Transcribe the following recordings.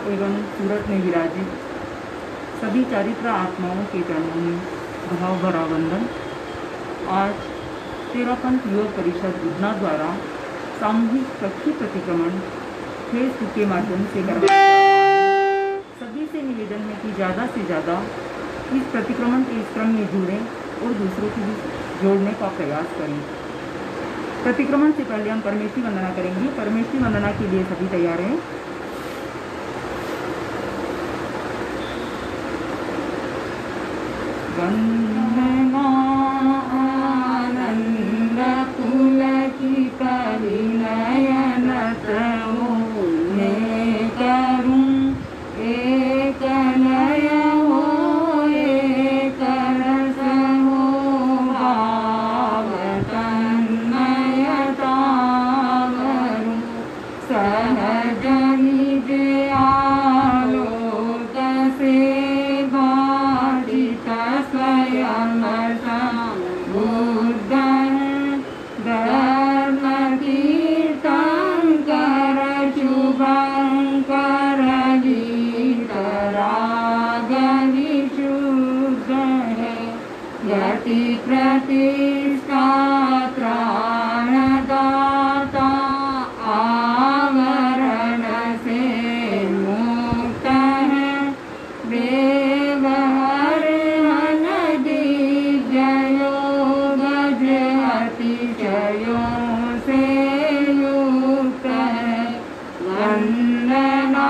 एवं सूरत में विराजित सभी चारित्र आत्माओं के चरणों में भाव भरा वंदन। आज तेरापंथ युवक परिषद उधना द्वारा सामूहिक पक्षी प्रतिक्रमण फेसबुक के माध्यम से करवाया। सभी से निवेदन है कि ज़्यादा से ज़्यादा इस प्रतिक्रमण के इस क्रम में जुड़ें और दूसरों को भी जोड़ने का प्रयास करें। प्रतिक्रमण से पहले हम परमेष्ठी वंदना करेंगे। परमेष्ठी वंदना के लिए सभी तैयार हैं। वंदना आनंद पुलकित विनयन तमो मैं करूं एक लय हो एक रस हो भाव तन्मयता वरुं सहज निज आलोक से भाषित स्वयं बुद्ध धर्म कीर्तन कर शुभंकर गीत राग विशुद्ध है गति प्रतिष्ठा त्राणदाता आवरण से मुक्त है देवहर दिव्ययोग अतिशयों से युक्त है वंदना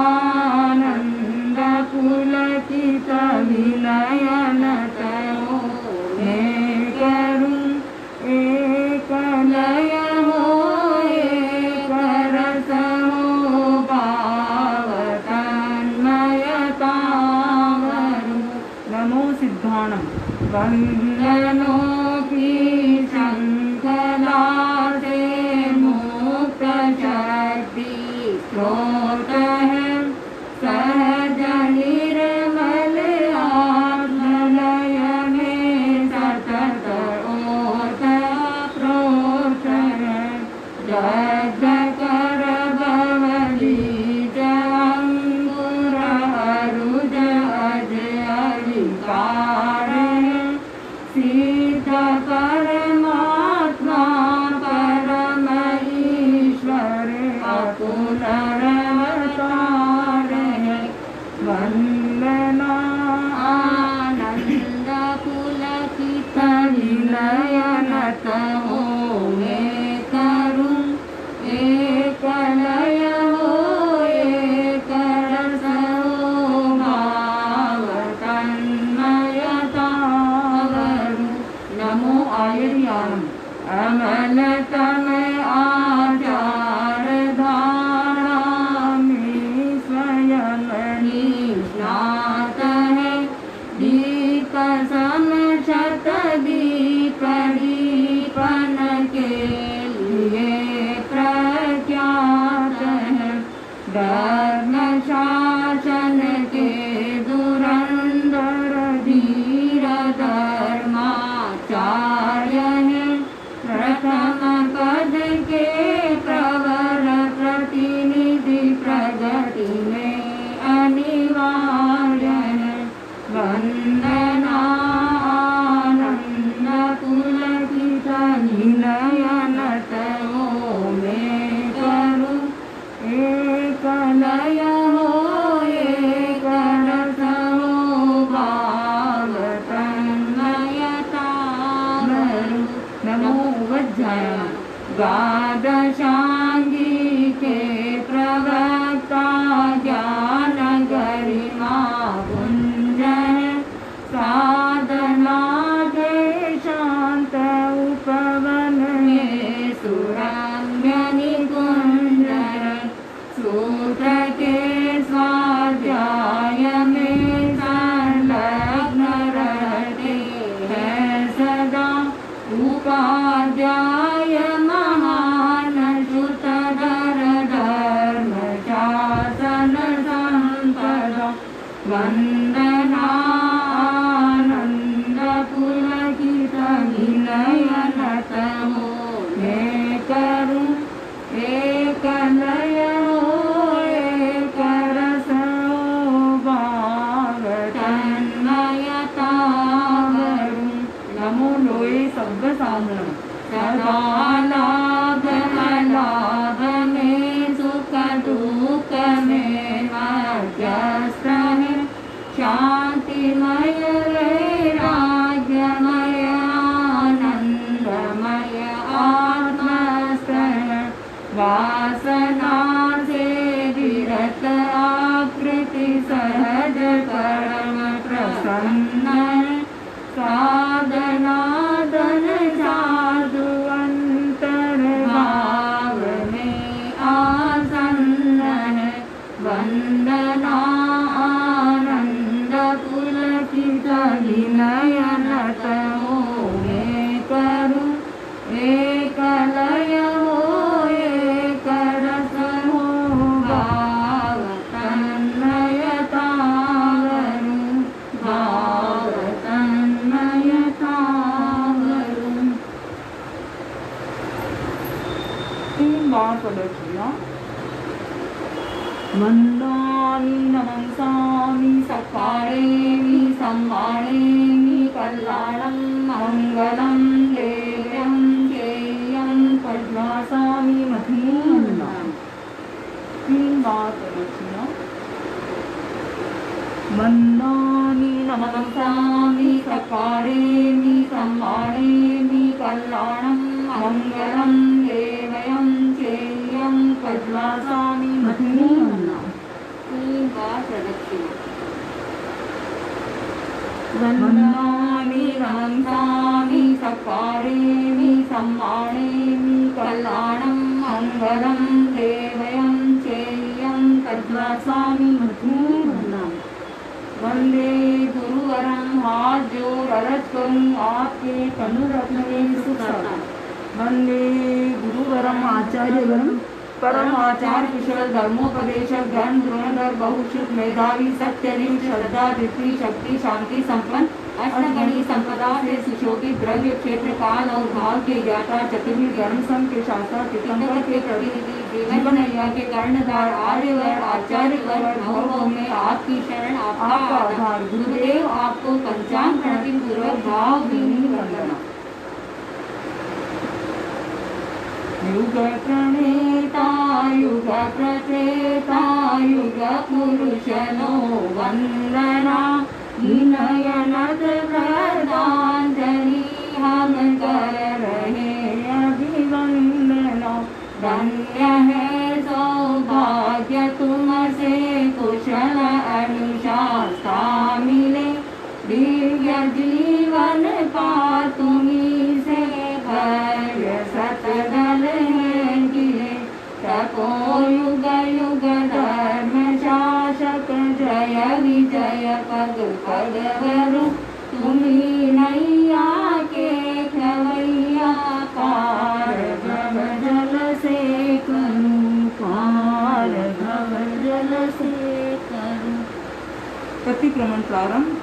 आनंद पुलकित विनयन तमो मैं करूं एक लय हो एक रस हो भाव तन्मयता वरुं नमो सिद्धाणं वंदनों की श्रृंखला से मुक्त शक्ति स्रोत है सहज निर्मल आत्मलय में सतत ओत प्रोत है जग कर बवलीज अंकुर अरुज अज अधिकार है सिद्ध परमात्मा परम ईश्वर अपुनरवतार है वंदना आनंद पुलकित विनयन तमो मैं करूं एक लय हो एक रस हो भाव तन्मयता वरुं नमो आयर्याणम् अमलतम आचार धारा में स्वयं निष्णात है दीप समक्षत दीप दीपन के लिए प्रख्यात है धर्म शासन के धुरंधर धीर धर्माचार्य है प्रथम पद के प्रवर प्रतिनिधि प्रगति में अनिवार्य है वंदना आनंद पुलकित विनयन तमो मैं करूं एक लय हो एक रस हो भाव तन्मयता वरुं नमो वज्राय द्वादशांगी के प्रवक्ता ज्ञान गरिमा पुंज साधना के शांत उपवन में सुरम्य निकुंज सूत्र के स्वाध्याय में संलग्न रहते हैं सदा उपाध्याय महान श्रुतधर धर्म शासन संपदा वंदना आनंद पुलकित विनयन तमो मैं करूं एक लय हो एक वासना से विरत आकृति सहज परम प्रसन्न साधना धन साधु अंतर भाव में आसन्न है वंदना आनंद पुलकित विनयन तमोगे करु एक लय हो एक रस हो भाव तन्मयता वरु भाव तन्मयता वरु। 3 बार प्रदक्षिणा। वंदामि नमस्कामि सत्कारेमि सम्मानेमि कल्याणं मंगलं देव्यं केयं पद्मासामि मधुमन्नामि। 3 बार प्रदक्षिणा। वंदामि नमस्कामि सत्कारेमि सम्मानेमि कल्याणं मंगलं देव्यं केयं पद्मासामि मधुमन्नामि। 3 बार प्रदक्षिणा। वंदामि नमस्कामि सत्कारेमि सम्मानेमि कल्याणं मंगलं देवयं चेयं पद्मासामि मधुमन्नामि। वंदे गुरुवरं हाथ जोड़ अरज करूं आपके तनुरत्न में सुख सदा। वंदे गुरुवरम आचार्यवरम परम आचार्य कुशल धर्मोपदेशक ज्ञान द्रोणधर बहुश्रुत मेधावी सत्यनिष्ठ श्रद्धा धृति शक्ति शांति संपन्न अष्टगणी संपदा से सुशोभित द्रव्य क्षेत्र काल और भाव के ज्ञाता चतुर्विध धर्म संघ के शास्त्र तीर्थंकर के प्रतिनिधि जीवनैया के कर्णधार आर्यवर आचार्यवर भव में आपकी शरण आपका आधार गुरुदेव आपको पंचांग प्रणति पूर्वक भाव भीनी वंदना। युग प्रणेता युग प्रचेता युग पुरुष नो वंदना विनयन श्रद्धांजलि हम कर रहे अभिवंदना। धन्य है सौभाग्य तुमसे कुशल अनुशास्ता मिले दिव्य जीवन पा तुम्ही से भव्य सतदल है गिरे तपो युग युग धर्म शासक जय विजय पद पद वरु तुम्ही नैया के खवैया पार भव जल से करूं पार भव जल से करूं। प्रतिक्रमण प्रारंभ।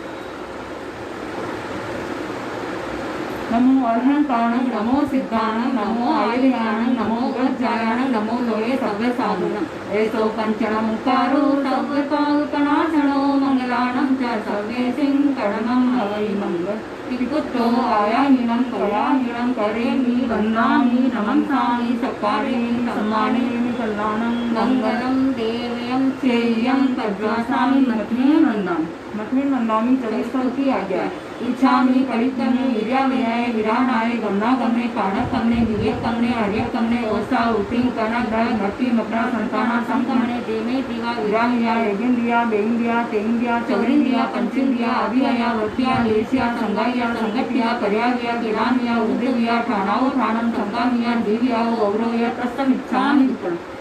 नमो अरहंताणं नमो सिद्धाणं नमो आयुर्याणं नमो गज्जायाणं नमो लोये सव्य साधुनं ऐसो पंचणमुकारो सर्वपाल्पनाशनो मंगलानं च सव्ये सिंकणमं हवै मंगल त्रिपुत्रो आयाहीनं कयाहीनं करेमि वन्दामि नमस्कामि सत्कारेमि सम्मानेमि कल्याणं मंगलं देव्यं चेयं पद्मासामि मध्वेमन्नामि। मध्वेमन्नामि 24 पद की आज्ञा। इच्छामि परिक्रमे वीर्याविनय विरानाय गमनागमने पाणकमने विवेकमने हर्यकमने ओसा उतिं कनग्रह भक्ति मकरा संताना संकमने देमे दिवा विरामिया यगिंद्रिया बेइंद्रिया तेइंद्रिया चौरिंद्रिया पंचेंद्रिया अभिया वृत्तिया लेशिया संगाया संगतिया पर्याया गिलानिया उद्देविया ठाणाओ ठाणं संगामिया दिव्या गौरवया तस्तमिच्छामि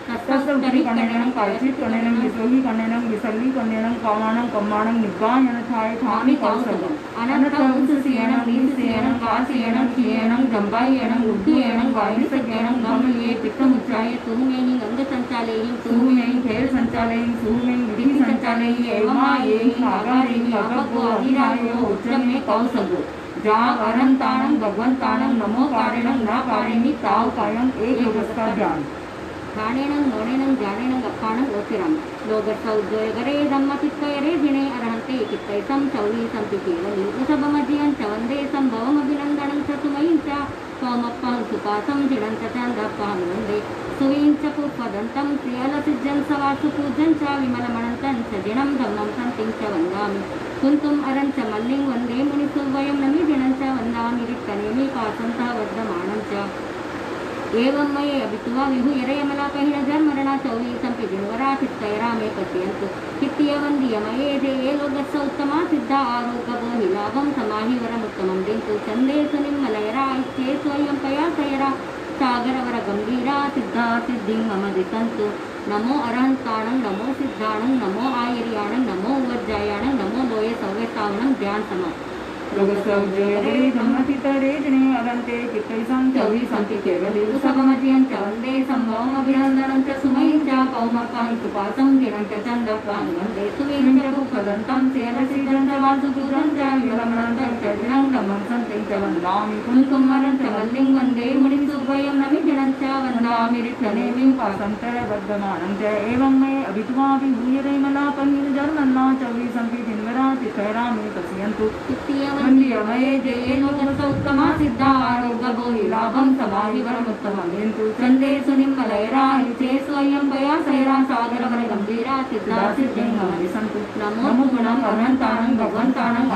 तस्तुत्तरीकरणं कायचित्करणं विसर्गीकरणं विसर्गीकरणं कामानं कम्मानं निब्बायनं थाय थामि कौसलम् अनंतं सुसीयनं नीसीयनं कासीयनं खीयनं जम्बायनं उद्दूयनं वायुसज्ञनं गमये पित्तमुच्चाये सुहुमेनि गंगसंचालेहि सुहुमेनि खेल संचालेहि सुहुमेनि विधि संचालेहि एवमायेहि आगारेहि अभगो अभिरायो उच्चमे कौसलो जाग अरहंताणं भगवंताणं नमो कारणं न कारिणि ताव कायं एक योगस्का ध्यान। ध्यानेनं मौनेनं ज्ञानेनं गप्पानं ओचिरं लोगर्सौद्योगरे धम्मचित्तयरे जिने अरहन्ते चित्तैसं चौलीसं केवली वृषभमधियं च वन्दे सम्भवमभिनन्दनं च तुमयीं च सोमप्पं सुपासं जिणं च चन्दप्पं वन्दे सुवीं च पुष्पदन्तं प्रियलसिज्जं सवासु पूज्यं च विमलमनन्तं च जिणं धम्मं सन्तिं च वन्दामि कुन्तुम् अरं च मल्लिं वन्दे मुनिसुवयं नमि जिणं च वन्दामि रिक्तनेमि पासन्तः वर्धमानं च एवं मये अभित्वा विभूयरयमलापहिन जन्मरणा चौवीसं पिजिन्वरा चित्तयरा मे पश्यन्तु चित्तीयवन्द्यमये जे ये लोकस्य उत्तमा सिद्धा आरोग्यभो हि लाभं समाहि वरमुत्तमं दिन्तु छन्देषु निम्मलयरा इत्ये स्वयं पयासयरा सागरवर गंभीरा सिद्धा सिद्धिं मम दिशन्तु नमो अरहन्ताणं नमो सिद्धाणं नमो आयर्याणं नमो वज्रायाणं नमो लोये सव्यतावणं ध्यान समा रोगसौजरे धम्मतितरे जने अदन्ते चित्तैसं चौवीसन्ति केवले उसभमजियं च वन्दे सम्भवम् अभिनन्दनं च सुमयं च कौमकां सुपासं गिरं च चन्दप्रां वन्दे सुवीरं च भूपदन्तं सेनसीदं च वासुपूजं च विलमनन्तं च दिनं धम्मं सन्तं च वन्दामि कुङ्कुमरं च वल्लिं वन्दे मुनिं सुभयं नमिजनं च वन्दामि रिक्तनेमिं पासं च वर्धमानं च एवं मे अभित्वा विभूयरैमलापहिं जर्मन्ना चौवीसं पिजिन्वरा चित्तयरा मे पश्यन्तु वन्द्यमये जये लोकस्य उत्तमा सिद्धा आरोग्यभो हि लाभं समाहि वरमुत्तमं दिन्तु छन्देषु निम्मलयरा हिते स्वयं पयासयरा सागरवर गम्भीरा सिद्धा सिद्धिं मम दिशन्तु नमो गुणं अनन्ताणं भगवन्ताणं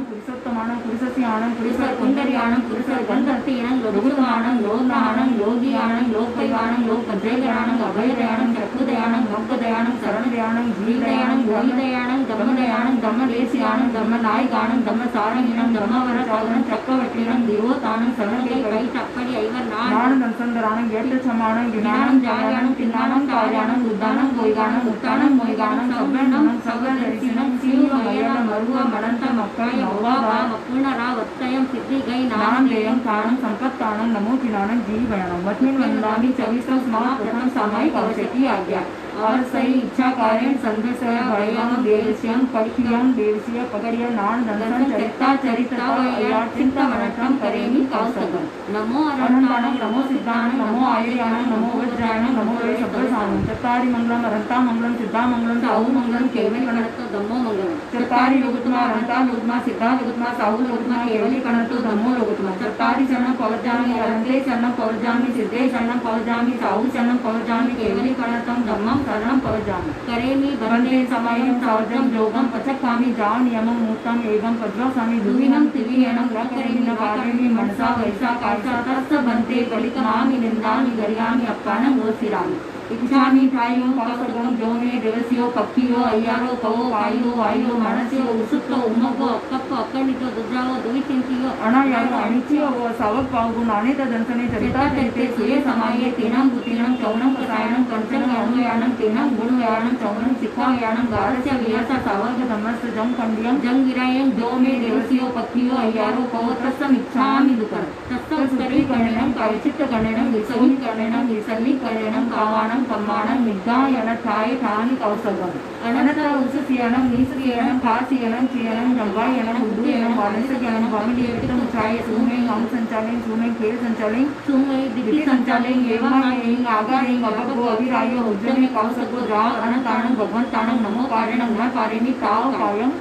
पुरुषोत्तमानं पुरुषस्यानं पुरुषकुण्डर्याणं पुरुषगन्धर्तीनं लोकमानं लोकनानं लोगियानं लोकपैवानं लोकभद्रैगणानं अभयदयानं चक्षुदयानं भक्तदयानं शरणदयानं जीवदयानं गोविदयानं धम्मदयानं धम्मदेशियानं धम्मनायकानं धम्मसारहीनं धम्मवरचालनं चक्रवर्तीनं दिवोतानं शरणगे कै चप्पडि ऐवर्नानं संदरानं गेट्टचमानं गिनानं जायानं तिन्नानं कार्यानं बुद्धानं गोयगानं मुक्तानं मोयगानं सव्यनं सव्यदर्शिनं शिवमयनं मरुव मणन्तं अक्काय भवा मपूर्णरा वत्तयं सिद्धिगै नामदेयं प्राणं संपत्तानं नमोचिनानं जीवयानं मठिन वन्दामि चविसं स्मात् प्रथम सामायिक आवश्यकी आज्ञा और सही इच्छा कारण संघसय भयं देवस्यं पक्षियं देवस्य पकड़िय नान दंसन चरिता चरिता वयार चिंतामणटं करेमि कौस्तभं नमो अरहन्ताणं नमो सिद्धाणं नमो आयर्याणं नमो वज्रायणं नमो वे शब्दसानं चत्तारि मंगलम अरहन्ता मंगलम सिद्धा मंगलम साहु मंगलम केवली कणत्तो धम्मो मंगलम चत्तारि लोकुत्मा अरहन्ता लोकुत्मा सिद्धा लोकुत्मा साहु लोकुत्मा केवली कणत्तो धम्मो लोकुत्मा चत्तारि शरणं पवजामि अरहन्ते शरणं पवजामि सिद्धे शरणं पवजामि साहु शरणं पवजामि केवली कणत्तं धम्मं शरणं पवजामि करेमि वन्दे समयं सौजं योगं पचकामि जानियमं मूर्तं एवं पज्वासामि दुविनं त्रिविहनं न करेमि न पारेमि मनसा वैसा कायसा तस्य बन्ते कलिकमामि निन्दामि गर्यामि अप्पानं गोसिरामि इच्छामि ठायो कौसगं जोमे देवस्यो पक्षियो अय्यारो कवो वायो वायो मनस्यो उसुत्तो उम्मगो अक्कप्पो अक्कनितो दुर्जावो दुविचिंतियो अनायायो अनिचियो वो सावक पावगो नानेत दंसने चरिता चरिते सुये समाये तीनं बुतिनं चौनं कसायनं कंचनं अनुयानं तीनं गुणयानं चौनं सिक्खायानं गारस्य वियसा सावक धम्मस्य जं खंडियं जं गिरायं जोमे देवस्यो पक्षियो अय्यारो कवो तस्समिच्छामि दुःखं तस्य उत्तरीकरणं कायचित्तकरणं विसौनीकरणं विसल्लीकरणं कावानं कम्मानं निगायनथाय ठानि कौसगं अनंत उससियनं नीसरियनं खासियनं चियनं जंगायनं उद्दुयनं वालसयनं वामलियवितं उचाय सुमे हम संचालन सुमे खेल संचालन सुमे दिति संचालन एवं आगारें अभगो अभिरायो उज्जमे कौसगो जा अनंतानं भगवंतानं नमो कारणं न कारेमि ताव कायं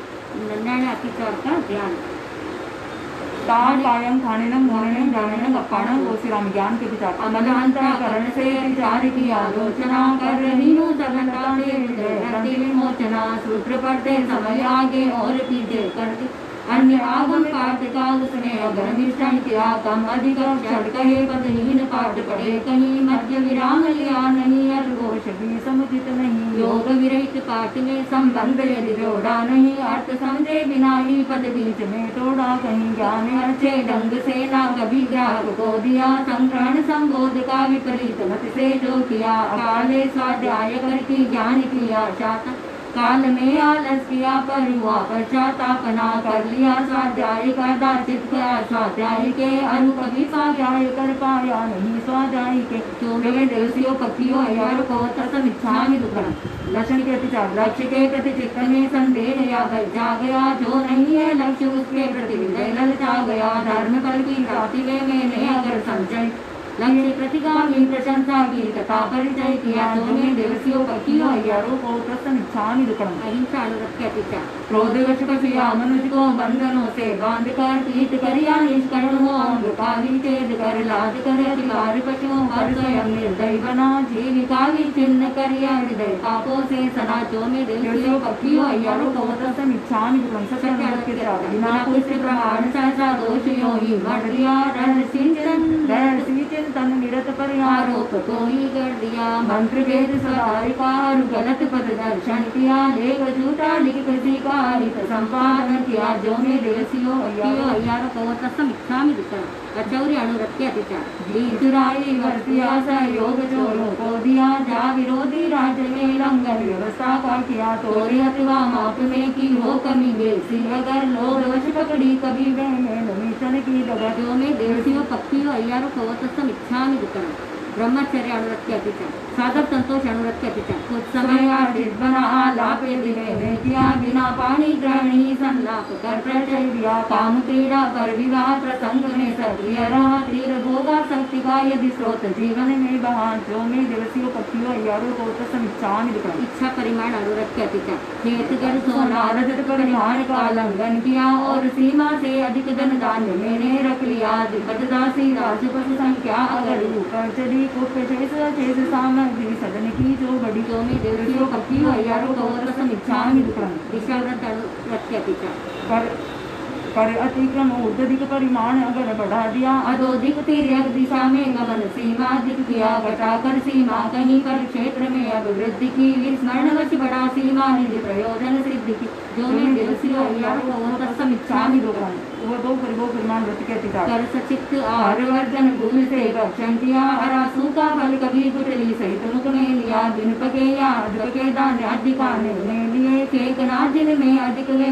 नन्याने अतिचार का ध्यान तार कायं खानेनं मोनेनं जानेनं अपानं गोसिराम ज्ञान के विचार अमलांता करण से विचार की आलोचना कर रही हूँ सरलता से हृदय हरती विमोचना सूत्र पढ़ते समय आगे और पीछे करते अन्य आगम पाठ का उसने अगर मिश्रण किया कम अधिक अक्षर कहे पदहीन पाठ पढ़े कहीं मध्य विराम लिया नहीं अर्घोष भी समुचित नहीं योग विरहित पाठ में संबंध यदि जोड़ा नहीं अर्थ समझे बिना ही पद बीच में तोड़ा कहीं ज्ञान अच्छे ढंग से ना कभी ग्राहक को दिया संग्रहण संबोध का विपरीत मत से जो किया काले स्वाध्याय करके ज्ञान किया चाहता काल में आलस किया पर हुआ पश्चातापना कर लिया स्वाध्याय का दाचित किया स्वाध्याय के अनु कभी स्वाध्याय कर पाया नहीं स्वाध्याय के तो वे देवसियों पक्षियों अयार को तसमिच्छामि दुःखं लक्षण के अतिचार लक्ष्य के प्रति चित्त में संदेह या जा गया जो नहीं है लक्ष्य उसके प्रति विजय ललचा गया धर्म बल की प्राप्ति में मैंने अगर संचय लक्ष्य प्रतिगामी प्रशंसा की तथा परिचय किया तो मैं देवसियों पक्षियों अय्यारों को प्रसन्निच्छामि दुक्कडम। अहिंसा अनुरक्त्या तिचा क्रोधवश पशुया मनुज को बंधनों से बांध कर पीत करिया निष्कर्ण हो अंग का विच्छेद कर लाद कर अधिकार पशुओं पर स्वयं निर्दय बना जीविका विच्छिन्न करिया हृदय पापों से सना जो में देवसियों पक्षियों अय्यारों को प्रसन्निच्छामि दुक्कडम। सत्य अनुरक्त्या बिना कुछ प्रमाण सहसा दोष यो ही मर दिया रहस्य चिंतन निरत परिहारोप को ही कर दिया मंत्र वेद सदारिकार गलत पद दर्शन किया लेख झूठा लिख प्रतिकारित संपादन किया जो में देवसियों अय्यारों को समीक्षामि दुक्कडम। अचौर्य अनुरक्त्या तिचा चुराई वर्तिया सहयोग चोरों को दिया जा विरोधी राज्य में लंघन व्यवस्था का किया तोड़े अथवा माप में की हो कमी बेसी अगर लोग वश पकड़ी कभी वह में नमीचन की डगर जो में देवसियों पक्षियों अय्यारों को समीक्षामि दुक्कडम। ब्रह्मचर्य अनुरक्त्या तिचा साधक संतोष अनुरक्त्या तिचा कुछ समय आश्रित बना आलापे दिने में किया बिना पानी ग्रहण ही संलाप कर प्रचय दिया काम क्रीड़ा पर विवाह प्रसंग में सक्रिय रहा तीर भोगा शक्ति का यदि स्रोत जीवन में बहा जो में देवसियों पक्षियों अय्यारों को समीक्षामि दुक्कडम। इच्छा परिमाण अनुरक्त्या तिचा खेतगर सोना रजत परिमाण का उल्लंघन किया और सीमा से अधिक धन दान मैंने रख लिया दासी राजपथ संख्या अगर ऊपर चली शेष सामग्री सदन की जो बड़ी जो में देवसियों पक्षियों अय्यारों को समीक्षामि दुक्कडम। दिशाव्रत अनुरक्त्या तिचा पर अतिक्रम ऊर्ध्वधिक परिमाण अगर बढ़ा दिया अधोधिक तिर्यक दिशा में गमन सीमा अधिक किया घटाकर सीमा कहीं पर क्षेत्र में अभिवृद्धि की विस्मरणवश बढ़ा सीमा निधि प्रयोजन सिद्धि की जो में देवसियों अय्यारों को समीक्षामि दुक्कडम। वो दो परिमाण व्रत के पिता कर सचित आर्यवर्धन भूल से भक्षण किया हरासू का फल कभी गुटली सहित मुख में लिया दिन पके या अधपके दाने अधिकाने में लिए फेंकना जिन में अधिक वे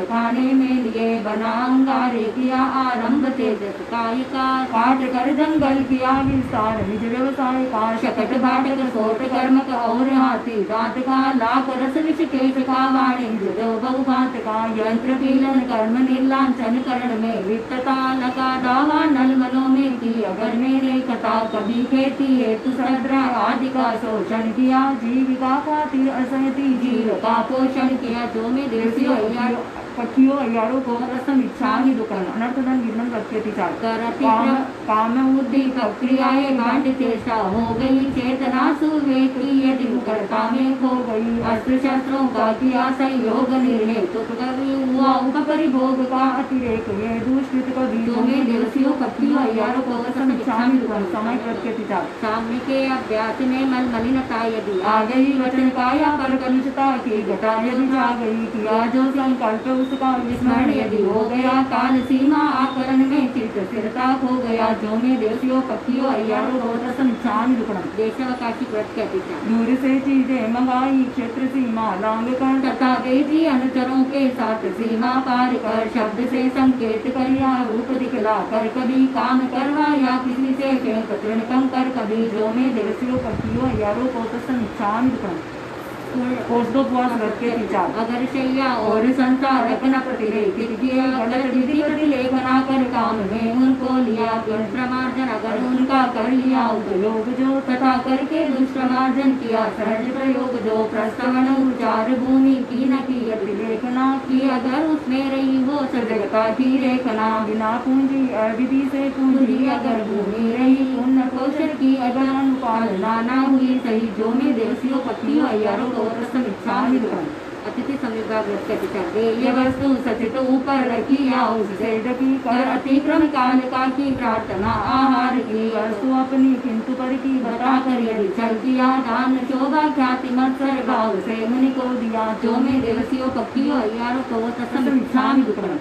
खाने में लिए बना अंगारे किया आरंभ तेजस कायिका काट कर जंगल किया विस्तार निज व्यवसाय का शकट भाटक सोट कर्मक और हाथी दांत का लाख रस विष केश का वाणिज्य दो बहुभात का यंत्र पीलन कर्म निर्लांछन करण में वित्तता लगा दावा नल मनों में की अगर मेरे कथा कभी खेती हेतु सद्रा आदि का शोषण किया जीविका खातिर असहती जीव का पोषण किया जो में देवसियों पक्षियों अय्यारों को समीक्षामि दुक्कडम। अनर्थधन विघ्न रक्षति काम उद्दीपक क्रियाएं भांड चेष्टा हो गई चेतना सुविवेक की यदि मुकरता में खो गई अस्त्र शस्त्रों का किया संयोग निर्हेतु कभी हुआ उपपरिभोग का अतिरेक ये दुष्कृत कभी जो में देवसियों पक्षियों अय्यारों को समीक्षामि दुक्कडम। समय प्रत्यति सामने के अभ्यास में मल मलिनता यदि आ गई वचन काया पर कलुषता की घटा यदि जा गई किया जो संकल्प उसका विस्मरण यदि हो गया काल सीमा आकलन में चित्त स्थिरता खो गया जो में देवसियों पक्षियों अय्यारों को समीक्षामि दुक्कडम। देशावकाशी प्रत्यय तिचा दूर से चीजें मंगाई क्षेत्र सीमा लांग कर तथा भेजी अनुचरों के साथ सीमा पार कर शब्द से संकेत करिया रूप दिखला कर कभी काम करवाया किसी से फेंक तृण कर कभी जो में देवसियों पक्षियों अय्यारों को समीक्षामि दुक्कडम। कोष्ठोपवास व्रत के विचार अगर शैया और संसारक न प्रतिरेखित किया गलत विधि प्रतिलेखना कर काम में उनको लिया दुष्प्रमार्जन अगर उनका कर लिया उपयोग जो तथा करके दुष्प्रमार्जन किया सहज प्रयोग जो प्रस्तवन उच्चार भूमि की न की प्रतिलेखना की अगर उसमें रही हो सजगता की रेखना बिना पूंजी अविधि से पूंजी अगर भूमि रही उन्न कौशल की अगर अनुपालना न हुई सही जो में देवसियों पक्षियों अय्यारों समीक्षामि दुक्कडम। अतिथि संविभाग ये वस्तु सचित ऊपर रखी या उससे ढकी कर अतिक्रम काल का की प्रार्थना आहार की वस्तु अपनी किंतु पर की बता कर यदि चल किया दान शोभा ख्याति मत्सर भाव से मुनि को दिया जो में देवसियों पक्षियों अय्यारों को समीक्षामि दुक्कडम।